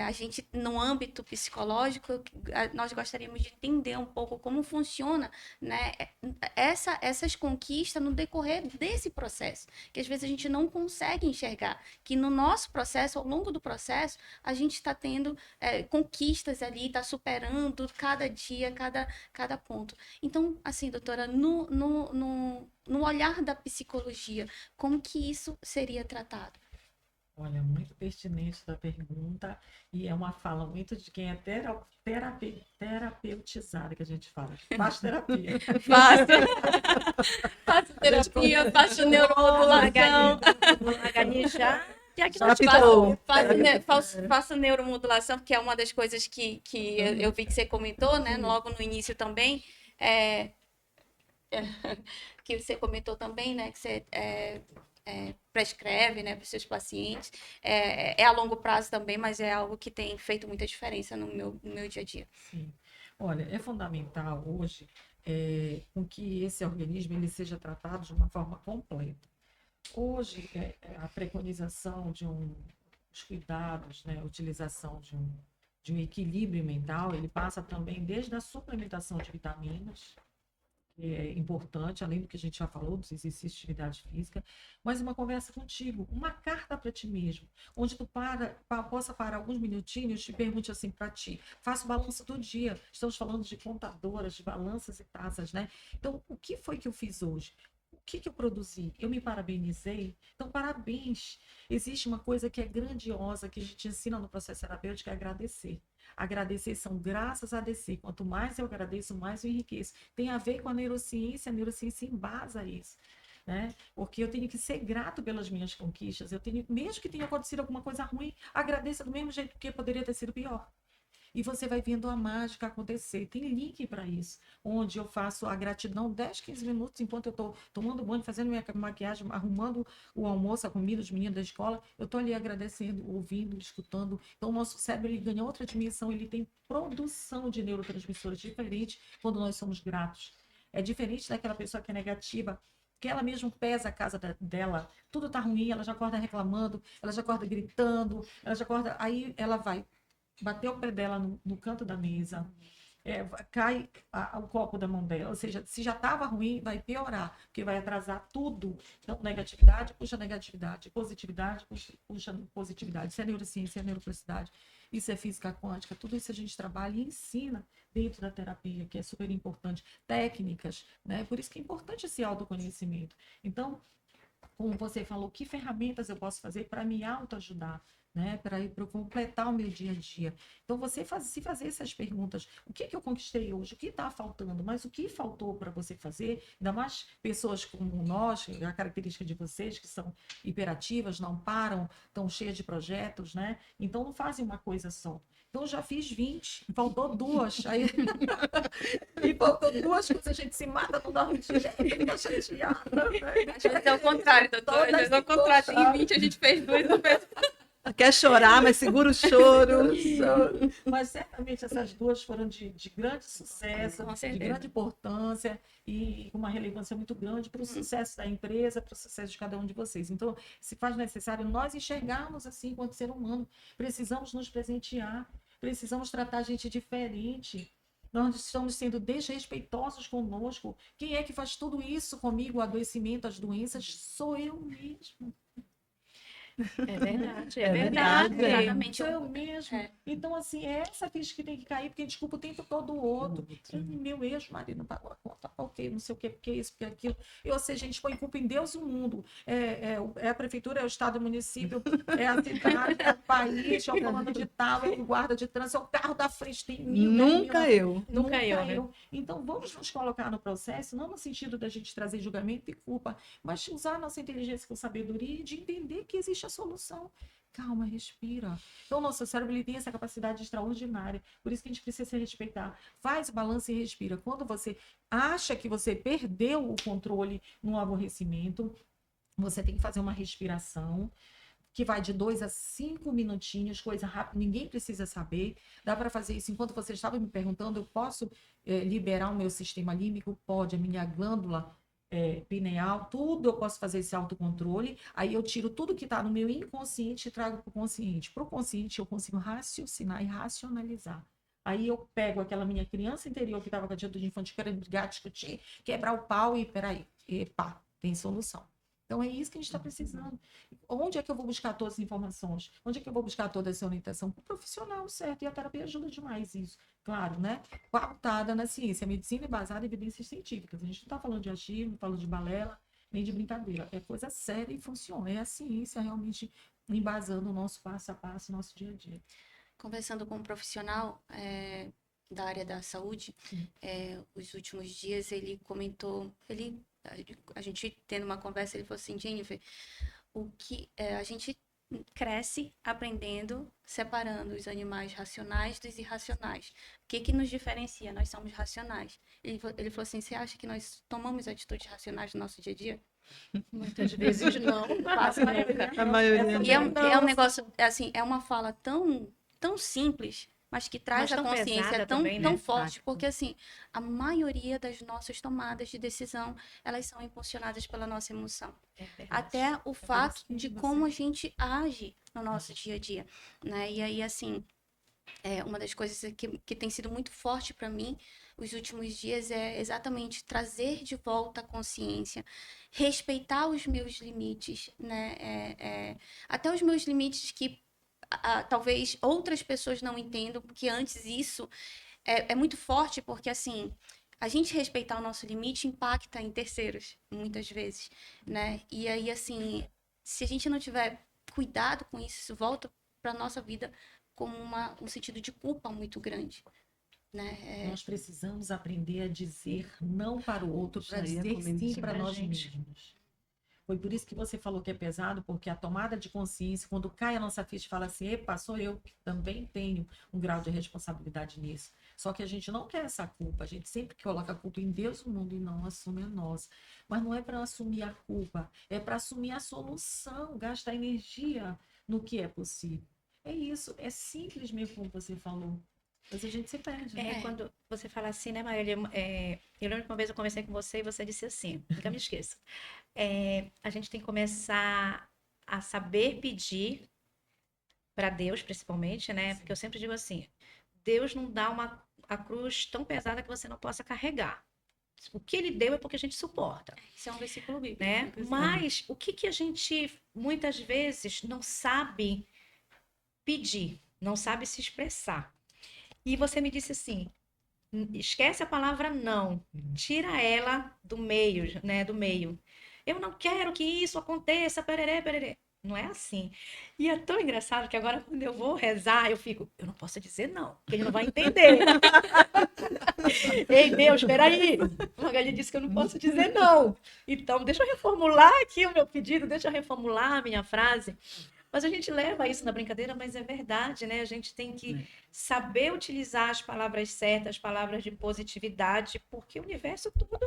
a gente, no âmbito psicológico, nós gostaríamos de entender um pouco como funciona, né, essas conquistas no decorrer desse processo, que às vezes a gente não consegue enxergar, que no nosso processo, ao longo do processo, a gente está tendo conquistas ali, está superando cada dia, cada ponto. Então, assim, doutora, no olhar da psicologia, como que isso seria tratado? Olha, muito pertinente da pergunta, e é uma fala muito de quem é terapeutizada, que a gente fala, faz terapia. Faço, faço A gente terapia, faço neuromodulação. Magali já Captou. Faço neuromodulação, porque é uma das coisas que eu vi que você comentou, né? Logo no início também. Que você comentou também, né? Que você prescreve, né, para os seus pacientes. É a longo prazo também, mas é algo que tem feito muita diferença no meu dia a dia. Sim. Olha, é fundamental hoje com que esse organismo ele seja tratado de uma forma completa. Hoje, a preconização dos cuidados, né, a utilização de um equilíbrio mental, ele passa também desde a suplementação de vitaminas, que é importante, além do que a gente já falou, dos exercícios de atividade física, mas uma conversa contigo, uma carta para ti mesmo, onde tu possa parar alguns minutinhos e te pergunte assim para ti, faça o balanço do dia, estamos falando de contadoras, de balanças e taças, né? Então, o que foi que eu fiz hoje? O que eu produzi? Eu me parabenizei? Então, parabéns! Existe uma coisa que é grandiosa, que a gente ensina no processo terapêutico, é agradecer. Agradecer são graças a DC. Quanto mais eu agradeço, mais eu enriqueço. Tem a ver com a neurociência embasa isso. Né? Porque eu tenho que ser grato pelas minhas conquistas. Eu tenho, mesmo que tenha acontecido alguma coisa ruim, agradeça do mesmo jeito que poderia ter sido pior. E você vai vendo a mágica acontecer. Tem link para isso, onde eu faço a gratidão 10, 15 minutos, enquanto eu estou tomando banho, fazendo minha maquiagem, arrumando o almoço, a comida dos meninos da escola, eu estou ali agradecendo, ouvindo, escutando. Então, o nosso cérebro ele ganha outra dimensão, ele tem produção de neurotransmissores diferente quando nós somos gratos. É diferente daquela pessoa que é negativa, que ela mesmo pesa a casa dela, tudo está ruim, ela já acorda reclamando, ela já acorda gritando, ela já acorda, aí ela vai bater o pé dela no canto da mesa, cai o copo da mão dela. Ou seja, se já estava ruim, vai piorar, porque vai atrasar tudo. Então, negatividade puxa negatividade, positividade puxa positividade. Isso é neurociência, é neuroplasticidade, isso é física quântica, tudo isso a gente trabalha e ensina dentro da terapia, que é super importante. Técnicas, né? Por isso que é importante esse autoconhecimento. Então, como você falou, que ferramentas eu posso fazer para me autoajudar, né? Para completar o meu dia a dia. Então, se fazer essas perguntas, o que eu conquistei hoje? O que está faltando? Mas o que faltou para você fazer? Ainda mais pessoas como nós, a característica de vocês, que são hiperativas, não param, estão cheias de projetos, né? Então, não fazem uma coisa só. Então, eu já fiz 20, faltou duas. Aí... e faltou duas coisas, a gente se mata, não dorme direito, fica chateada. Às vezes é o contrário, doutor. Às vezes é o contrário. Em 20 a gente fez 2 no mesmo. Quer chorar, mas segura o choro. Mas certamente essas duas foram de grande sucesso, Com de certeza. grande importância e uma relevância muito grande para o sucesso da empresa, para o sucesso de cada um de vocês. Então, se faz necessário nós enxergarmos assim enquanto ser humano. Precisamos nos presentear, precisamos tratar a gente diferente. Nós estamos sendo desrespeitosos conosco. Quem é que faz tudo isso comigo? O adoecimento, as doenças, sou eu mesmo. É verdade, É verdade. Exatamente. Sou eu mesmo. É. Então, assim, é essa ficha que tem que cair, porque a gente culpa o tempo todo o outro. Meu ex-marido não pagou a conta, ok, não sei o que, porque isso, porque aquilo. Ou seja, a gente põe culpa em Deus e o mundo. É a prefeitura, é o estado, é o município, é a cidade, é o país, é o comando de tal, é o guarda de trânsito, é o carro da frente, tem mil, 10 mil. Nunca eu. Nunca eu, né? Então, vamos nos colocar no processo, não no sentido da gente trazer julgamento e culpa, mas usar a nossa inteligência com sabedoria e de entender que existe a solução. Calma, respira. Então, o nosso cérebro ele tem essa capacidade extraordinária. Por isso que a gente precisa se respeitar. Faz o balanço e respira. Quando você acha que você perdeu o controle no aborrecimento, você tem que fazer uma respiração que vai de 2 a 5 minutinhos, coisa rápida, ninguém precisa saber. Dá para fazer isso enquanto você estava me perguntando, eu posso liberar o meu sistema límbico? Pode, a minha glândula pineal, tudo eu posso fazer esse autocontrole. Aí eu tiro tudo que está no meu inconsciente e trago para o consciente. Para o consciente eu consigo raciocinar e racionalizar. Aí eu pego aquela minha criança interior que estava com a atitude infantil, querendo brigar, discutir, quebrar o pau e peraí, pá, tem solução. Então é isso que a gente está precisando. Onde é que eu vou buscar todas as informações? Onde é que eu vou buscar toda essa orientação? Com o profissional, certo? E a terapia ajuda demais isso. Claro, né? Pautada na ciência. A medicina é baseada em evidências científicas. A gente não está falando de achismo, não falando de balela, nem de brincadeira. É coisa séria e funciona. É a ciência realmente embasando o nosso passo a passo, o nosso dia a dia. Conversando com um profissional da área da saúde, os últimos dias ele comentou, a gente tendo uma conversa, ele falou assim, Jennifer, a gente cresce aprendendo, separando os animais racionais dos irracionais. O que nos diferencia? Nós somos racionais. Ele falou assim, você acha que nós tomamos atitudes racionais no nosso dia a dia? Muitas vezes não. Quase nunca. A maioria E é um negócio, assim, é uma fala tão simples, mas que traz Mas a tão consciência pesada tão, também, né? tão forte, Prático. porque assim, a maioria das nossas tomadas de decisão, elas são impulsionadas pela nossa emoção. É verdade. Até o fato que de você- como a gente age no nosso dia a dia, né? E aí, assim, uma das coisas que tem sido muito forte para mim os últimos dias é exatamente trazer de volta a consciência, respeitar os meus limites, né? Até os meus limites que talvez outras pessoas não entendam, porque antes isso é muito forte, porque assim, a gente respeitar o nosso limite impacta em terceiros, muitas vezes, né? E aí, assim, se a gente não tiver cuidado com isso volta para nossa vida como um sentido de culpa muito grande, né? Nós precisamos aprender a dizer não para o outro, para Já ia dizer comentar sim isso para pra nós gente. mesmos. Foi por isso que você falou que é pesado, porque a tomada de consciência, quando cai a nossa ficha e fala assim, epa, sou eu que também tenho um grau de responsabilidade nisso. Só que a gente não quer essa culpa, a gente sempre coloca a culpa em Deus no mundo e não assume a nossa. Mas não é para assumir a culpa, é para assumir a solução, gastar energia no que é possível. É isso, é simples mesmo como você falou. Mas a gente se perde, né? Quando você fala assim, né, Marília? Eu lembro que uma vez eu conversei com você e você disse assim, nunca me esqueço. A gente tem que começar a saber pedir para Deus, principalmente, né? Porque eu sempre digo assim, Deus não dá a cruz tão pesada que você não possa carregar. O que ele deu é porque a gente suporta, Isso é um versículo bíblico. né? inclusive. Mas o que a gente muitas vezes não sabe pedir, não sabe se expressar. E você me disse assim, esquece a palavra não, tira ela do meio, né? Do meio. Eu não quero que isso aconteça, pererê, pererê. Não é assim. E é tão engraçado que agora, quando eu vou rezar, eu fico, eu não posso dizer não, porque ele não vai entender. Ei, Deus, espera aí. Magali disse que eu não posso dizer não. Então, deixa eu reformular aqui o meu pedido, deixa eu reformular a minha frase. Mas a gente leva isso na brincadeira, mas é verdade, né? A gente tem que saber utilizar as palavras certas, as palavras de positividade, porque o universo tudo,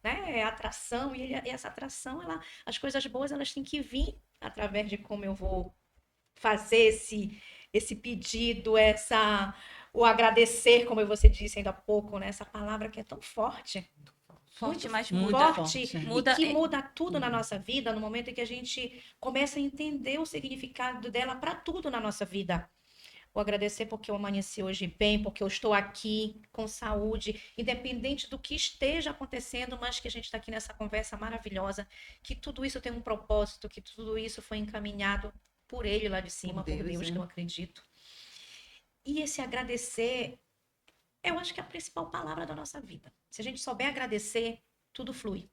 né, é atração, e essa atração, as coisas boas, elas têm que vir através de como eu vou fazer esse pedido, o agradecer, como você disse ainda há pouco, né? Essa palavra que é tão forte. Forte, mas muito muda. forte. E Muda, que muda tudo na nossa vida no momento em que a gente começa a entender o significado dela para tudo na nossa vida. Vou agradecer porque eu amanheci hoje bem, porque eu estou aqui com saúde, independente do que esteja acontecendo, mas que a gente está aqui nessa conversa maravilhosa, que tudo isso tem um propósito, que tudo isso foi encaminhado por ele lá de cima, por Deus, que eu acredito. E esse agradecer, eu acho que é a principal palavra da nossa vida. Se a gente souber agradecer, tudo flui.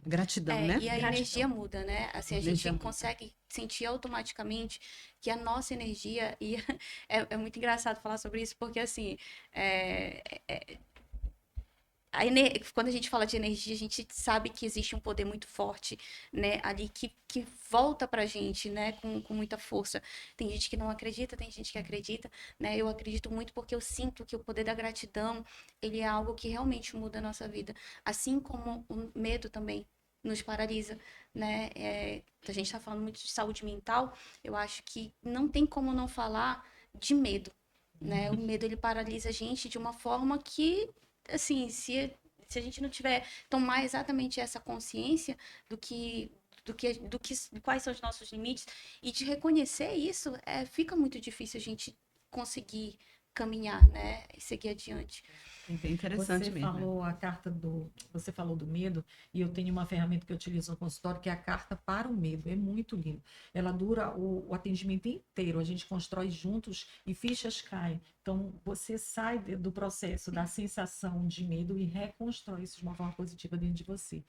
Gratidão, né? E a Gratidão. energia muda, né? Assim, a Energia gente muda. consegue sentir automaticamente que a nossa energia... E é muito engraçado falar sobre isso, porque, assim... Quando a gente fala de energia, a gente sabe que existe um poder muito forte, né, ali que volta pra gente, né, com muita força. Tem gente que não acredita, tem gente que acredita, né, eu acredito muito porque eu sinto que o poder da gratidão, ele é algo que realmente muda a nossa vida. Assim como o medo também nos paralisa, né, a gente tá falando muito de saúde mental, eu acho que não tem como não falar de medo, né, o medo, ele paralisa a gente de uma forma que, assim, se a gente não tiver tomar exatamente essa consciência quais são os nossos limites e de reconhecer isso, fica muito difícil a gente conseguir caminhar, né, e seguir adiante. É bem interessante Você mesmo. Você falou do medo, e eu tenho uma ferramenta que eu utilizo no consultório, que é a carta para o medo. É muito lindo. Ela dura o atendimento inteiro, a gente constrói juntos e fichas caem. Então, você sai do processo da sensação de medo e reconstrói isso de uma forma positiva dentro de você.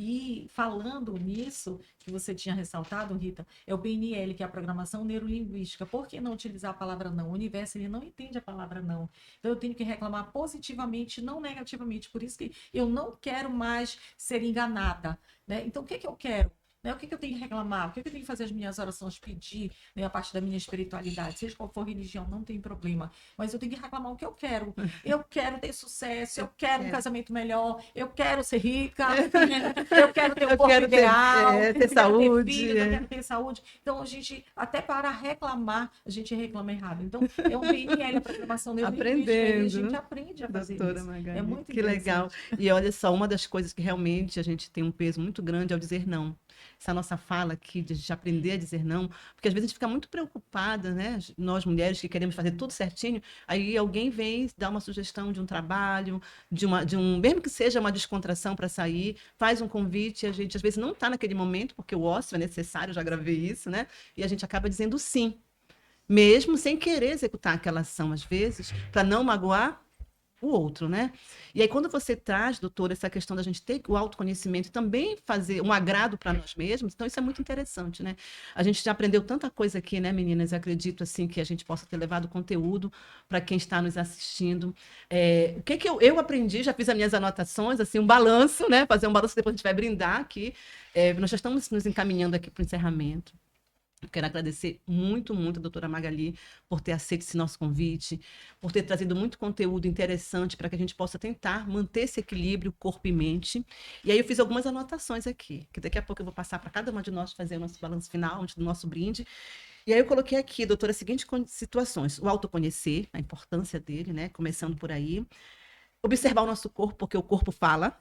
E falando nisso, que você tinha ressaltado, Rita, é o PNL, que é a programação neurolinguística. Por que não utilizar a palavra não? O universo, ele não entende a palavra não. Então, eu tenho que reclamar positivamente, não negativamente. Por isso que eu não quero mais ser enganada, né? Então, o que eu quero? Né? O que eu tenho que reclamar? O que eu tenho que fazer as minhas orações, pedir, né, a parte da minha espiritualidade? Seja qual for religião, não tem problema. Mas eu tenho que reclamar o que eu quero. Eu quero ter sucesso, eu quero um casamento melhor, eu quero ser rica, eu quero ter um corpo ideal, ter eu quero saúde. ter filhos, eu quero ter saúde. Então, a gente, até para reclamar, a gente reclama errado. Então, é um PNL, a programação neurolinguística, e a gente aprende a fazer Doutora isso. Magali, É muito que legal. interessante. E olha só, uma das coisas que realmente a gente tem um peso muito grande é o dizer não. Essa nossa fala aqui de a gente aprender a dizer não, porque às vezes a gente fica muito preocupada, né? Nós mulheres que queremos fazer tudo certinho, aí alguém vem dar uma sugestão de um trabalho, mesmo que seja uma descontração para sair, faz um convite, a gente às vezes não está naquele momento, porque o ócio é necessário, eu já gravei isso, né? E a gente acaba dizendo sim, mesmo sem querer executar aquela ação, às vezes, para não magoar o outro, né? E aí, quando você traz, doutora, essa questão da gente ter o autoconhecimento e também fazer um agrado para nós mesmos, então isso é muito interessante, né? A gente já aprendeu tanta coisa aqui, né, meninas? Eu acredito, assim, que a gente possa ter levado conteúdo para quem está nos assistindo. O que eu aprendi, já fiz as minhas anotações, assim, um balanço, né? Fazer um balanço, depois a gente vai brindar aqui. Nós já estamos nos encaminhando aqui para o encerramento. Eu quero agradecer muito, muito a doutora Magali por ter aceito esse nosso convite, por ter trazido muito conteúdo interessante para que a gente possa tentar manter esse equilíbrio corpo e mente. E aí eu fiz algumas anotações aqui, que daqui a pouco eu vou passar para cada uma de nós fazer o nosso balanço final, antes do nosso brinde. E aí eu coloquei aqui, doutora, as seguintes situações. O autoconhecer, a importância dele, né? Começando por aí. Observar o nosso corpo, porque o corpo fala.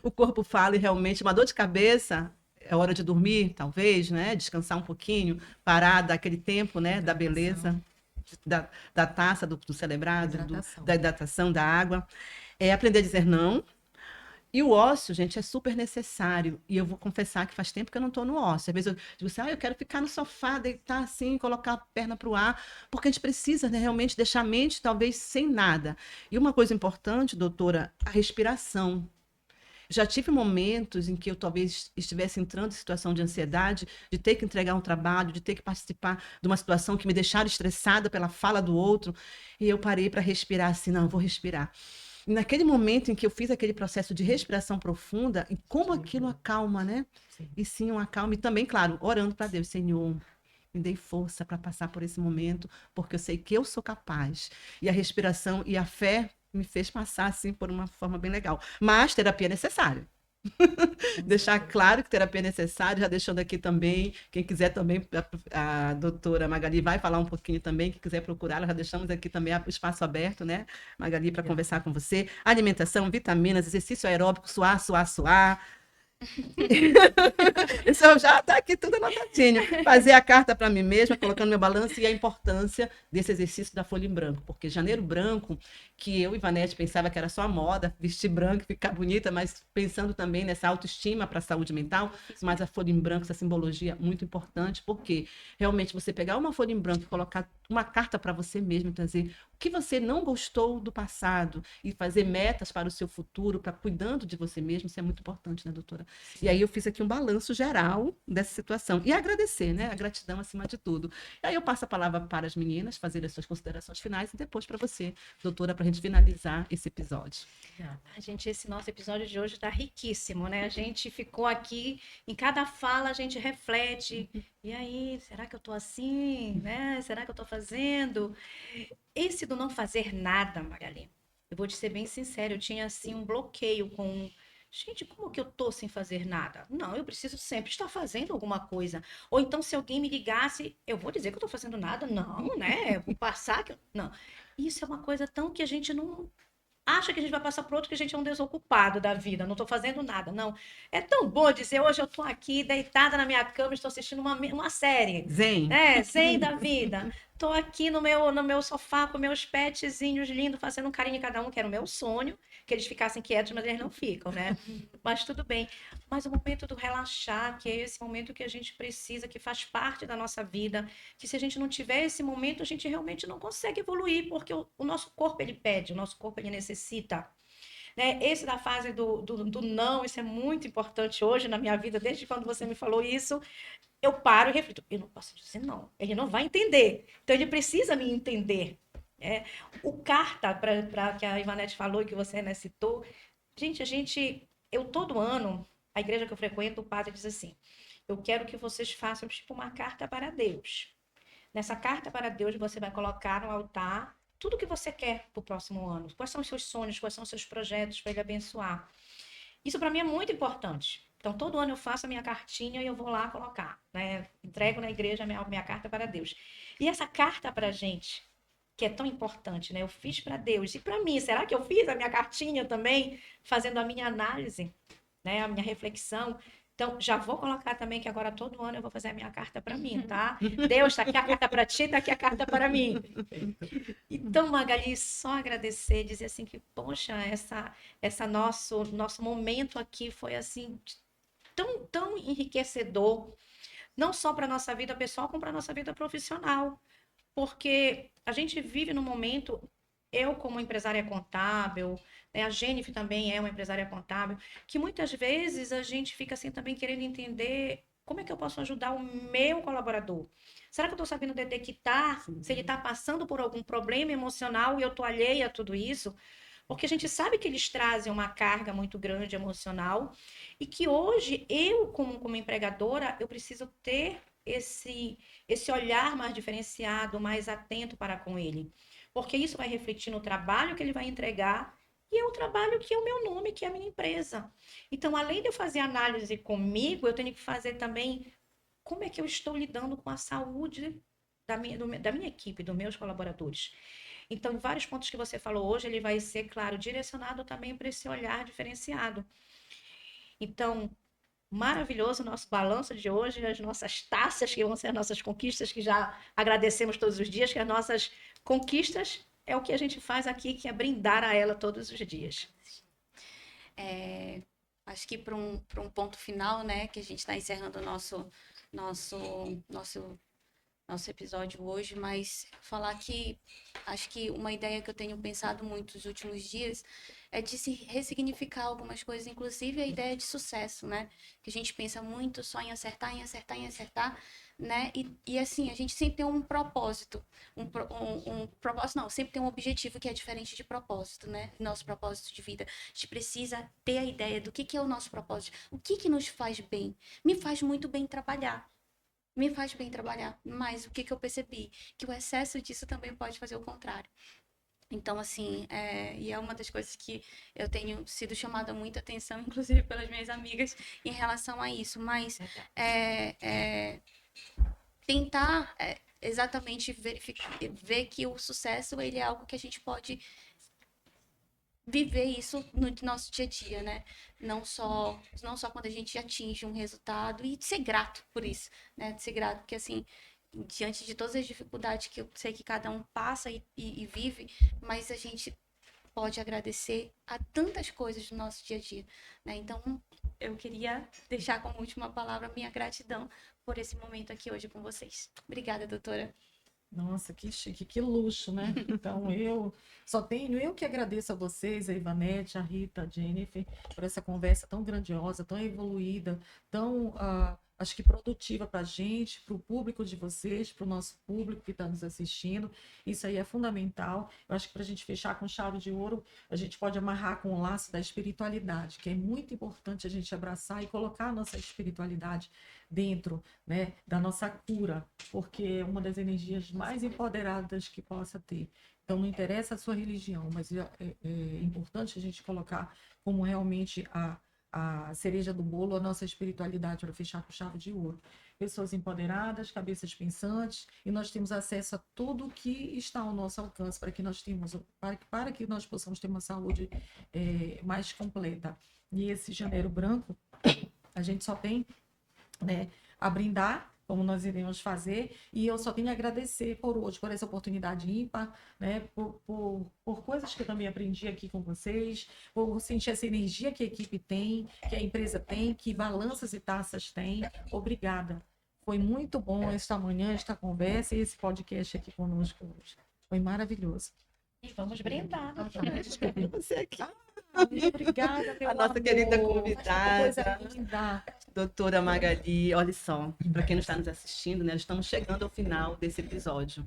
O corpo fala e realmente uma dor de cabeça... É hora de dormir, talvez, né? Descansar um pouquinho, parar daquele tempo, né? Da beleza. da taça, do celebrado, Hidratação. da hidratação, da água. É aprender a dizer não. E o ócio, gente, é super necessário. E eu vou confessar que faz tempo que eu não estou no ócio. Às vezes eu digo assim, eu quero ficar no sofá, deitar assim, colocar a perna para o ar, porque a gente precisa, né, realmente deixar a mente talvez sem nada. E uma coisa importante, doutora, a respiração. Já tive momentos em que eu talvez estivesse entrando em situação de ansiedade, de ter que entregar um trabalho, de ter que participar de uma situação que me deixaram estressada pela fala do outro, e eu parei para respirar assim, não, eu vou respirar. E naquele momento em que eu fiz aquele processo de respiração profunda, e como aquilo acalma, né? Sim. E sim, um acalma. E também, claro, orando para Deus, Senhor, me dei força para passar por esse momento, porque eu sei que eu sou capaz. E a respiração e a fé me fez passar assim por uma forma bem legal. Mas terapia é necessária. Deixar claro que terapia é necessária, já deixando aqui também, quem quiser também, a doutora Magali vai falar um pouquinho também, quem quiser procurá-la, já deixamos aqui também o espaço aberto, né, Magali, para conversar com você. Alimentação, vitaminas, exercício aeróbico, suar, suar, suar. Isso já está aqui tudo anotadinho. Fazer a carta para mim mesma, colocando meu balanço e a importância desse exercício da folha em branco. Porque janeiro branco, que eu e Vanete pensava que era só a moda, vestir branco, ficar bonita, mas pensando também nessa autoestima para a saúde mental, mas a folha em branco, essa simbologia muito importante, porque realmente você pegar uma folha em branco e colocar uma carta para você mesmo, trazer o que você não gostou do passado e fazer metas para o seu futuro, para cuidando de você mesmo, isso é muito importante, né, doutora? E aí eu fiz aqui um balanço geral dessa situação. E agradecer, né? A gratidão acima de tudo. E aí eu passo a palavra para as meninas fazerem as suas considerações finais e depois para você, doutora, para a gente finalizar esse episódio. Gente, esse nosso episódio de hoje está riquíssimo, né? A gente ficou aqui, em cada fala a gente reflete. E aí, será que eu tô assim, né? Será que eu tô fazendo? Esse do não fazer nada, Magali, eu vou te ser bem sincero, eu tinha assim um bloqueio com. Gente, como que eu tô sem fazer nada? Não, eu preciso sempre estar fazendo alguma coisa. Ou então, se alguém me ligasse, eu vou dizer que eu tô fazendo nada? Não, né? Eu vou passar que. Não. Isso é uma coisa tão que a gente não acha que a gente vai passar por outro que a gente é um desocupado da vida, não estou fazendo nada, não. É tão bom dizer, hoje eu estou aqui deitada na minha cama, estou assistindo uma série, Zen. né? Zen da vida. Estou aqui no meu sofá com meus petzinhos lindos, fazendo um carinho em cada um, que era o meu sonho, que eles ficassem quietos, mas eles não ficam, né? Mas tudo bem. Mas o momento do relaxar, que é esse momento que a gente precisa, que faz parte da nossa vida, que se a gente não tiver esse momento, a gente realmente não consegue evoluir, porque o nosso corpo, ele pede, o nosso corpo, ele necessita. Né? Esse da fase do não, isso é muito importante hoje na minha vida, desde quando você me falou isso, eu paro e reflito, eu não posso dizer não, ele não vai entender, então ele precisa me entender. Né? O carta, para que a Ivanete falou e que você, né, citou, gente, eu todo ano, a igreja que eu frequento, o padre diz assim, eu quero que vocês façam tipo uma carta para Deus. Nessa carta para Deus, você vai colocar no altar tudo que você quer para o próximo ano. Quais são os seus sonhos, quais são os seus projetos para ele abençoar. Isso para mim é muito importante. Então, todo ano eu faço a minha cartinha e eu vou lá colocar, né? Entrego na igreja a minha carta para Deus. E essa carta para a gente, que é tão importante, né? Eu fiz para Deus. E para mim, será que eu fiz a minha cartinha também, fazendo a minha análise, né? A minha reflexão? Então, já vou colocar também que agora todo ano eu vou fazer a minha carta para mim, tá? Deus, tá aqui a carta para ti, tá aqui a carta para mim. Então, Magali, só agradecer, dizer assim que, poxa, essa nosso momento aqui foi assim tão enriquecedor, não só para nossa vida pessoal, como para nossa vida profissional, porque a gente vive num momento, eu como empresária contábil, né, a Jennifer também é uma empresária contábil, que muitas vezes a gente fica assim também querendo entender como é que eu posso ajudar o meu colaborador. Será que eu estou sabendo detectar se ele está passando por algum problema emocional e eu estou alheia a tudo isso? Porque a gente sabe que eles trazem uma carga muito grande emocional e que hoje eu, como empregadora, eu preciso ter esse olhar mais diferenciado, mais atento para com ele. Porque isso vai refletir no trabalho que ele vai entregar e é o trabalho que é o meu nome, que é a minha empresa. Então, além de eu fazer análise comigo, eu tenho que fazer também como é que eu estou lidando com a saúde da minha equipe, dos meus colaboradores. Então, em vários pontos que você falou hoje, ele vai ser, claro, direcionado também para esse olhar diferenciado. Então, maravilhoso o nosso balanço de hoje, as nossas taças, que vão ser as nossas conquistas, que já agradecemos todos os dias, que as nossas conquistas é o que a gente faz aqui, que é brindar a ela todos os dias. Acho que para um ponto final, né, que a gente está encerrando o nosso episódio hoje, mas falar que acho que uma ideia que eu tenho pensado muito nos últimos dias é de se ressignificar algumas coisas, inclusive a ideia de sucesso, né? Que a gente pensa muito só em acertar, em acertar, em acertar, né? E assim, a gente sempre tem um propósito, um propósito não, sempre tem um objetivo que é diferente de propósito, né? Nosso propósito de vida. A gente precisa ter a ideia do que é o nosso propósito, o que nos faz bem. Me faz muito bem trabalhar. Me faz bem trabalhar, mas o que eu percebi? Que o excesso disso também pode fazer o contrário. Então, assim, e é uma das coisas que eu tenho sido chamada muita atenção, inclusive pelas minhas amigas, em relação a isso. Mas tentar exatamente ver que o sucesso ele é algo que a gente pode viver isso no nosso dia a dia, né? Não só quando a gente atinge um resultado e ser grato por isso, né? De ser grato, porque assim, diante de todas as dificuldades que eu sei que cada um passa e vive, mas a gente pode agradecer a tantas coisas do nosso dia a dia, né? Então, eu queria deixar como última palavra a minha gratidão por esse momento aqui hoje com vocês. Obrigada, doutora. Nossa, que chique, que luxo, né? Então, eu que agradeço a vocês, a Ivanete, a Rita, a Jennifer, por essa conversa tão grandiosa, tão evoluída, tão, acho que produtiva para a gente, para o público de vocês, para o nosso público que está nos assistindo. Isso aí é fundamental. Eu acho que para a gente fechar com chave de ouro, a gente pode amarrar com o laço da espiritualidade, que é muito importante a gente abraçar e colocar a nossa espiritualidade dentro, né, da nossa cura, porque é uma das energias mais empoderadas que possa ter. Então, não interessa a sua religião, mas é importante a gente colocar como realmente a cereja do bolo, a nossa espiritualidade para fechar com chave de ouro. Pessoas empoderadas, cabeças pensantes, e nós temos acesso a tudo que está ao nosso alcance para que para que nós possamos ter uma saúde mais completa. E esse janeiro branco, a gente só tem, né, a brindar, como nós iremos fazer, e eu só tenho a agradecer por hoje, por essa oportunidade ímpar, né, por coisas que eu também aprendi aqui com vocês, por sentir essa energia que a equipe tem, que a empresa tem, que balanças e taças tem. Obrigada. Foi muito bom esta manhã, esta conversa e esse podcast aqui conosco hoje. Foi maravilhoso. E vamos brindar, doutora. Desculpe você aqui. Muito obrigada, meu A nossa querida amor. Que coisa convidada, linda. doutora Magali. Olha só, para quem não está nos assistindo, né, estamos chegando ao final desse episódio.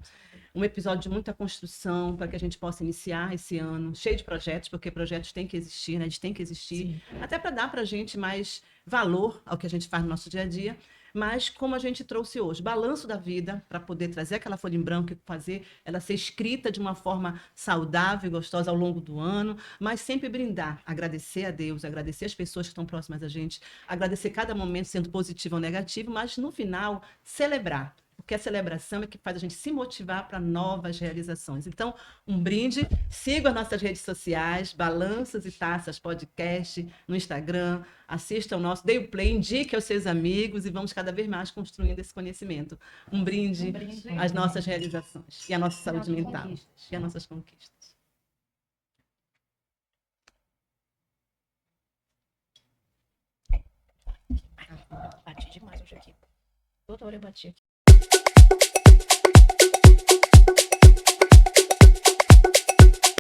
Um episódio de muita construção para que a gente possa iniciar esse ano cheio de projetos, porque projetos têm que existir, né? Eles têm que existir, Sim. até para dar para a gente mais valor ao que a gente faz no nosso dia a dia. Mas como a gente trouxe hoje, balanço da vida, para poder trazer aquela folha em branco e fazer ela ser escrita de uma forma saudável e gostosa ao longo do ano, mas sempre brindar, agradecer a Deus, agradecer as pessoas que estão próximas a gente, agradecer cada momento sendo positivo ou negativo, mas no final celebrar. Porque a celebração é que faz a gente se motivar para novas realizações. Então, um brinde. Siga as nossas redes sociais, Balanças e Taças Podcast, no Instagram. Assista ao nosso, dê o play, indique aos seus amigos e vamos cada vez mais construindo esse conhecimento. Um brinde às nossas realizações e à nossa saúde mental e às nossas conquistas. Bati demais hoje aqui. Doutora, eu bati aqui.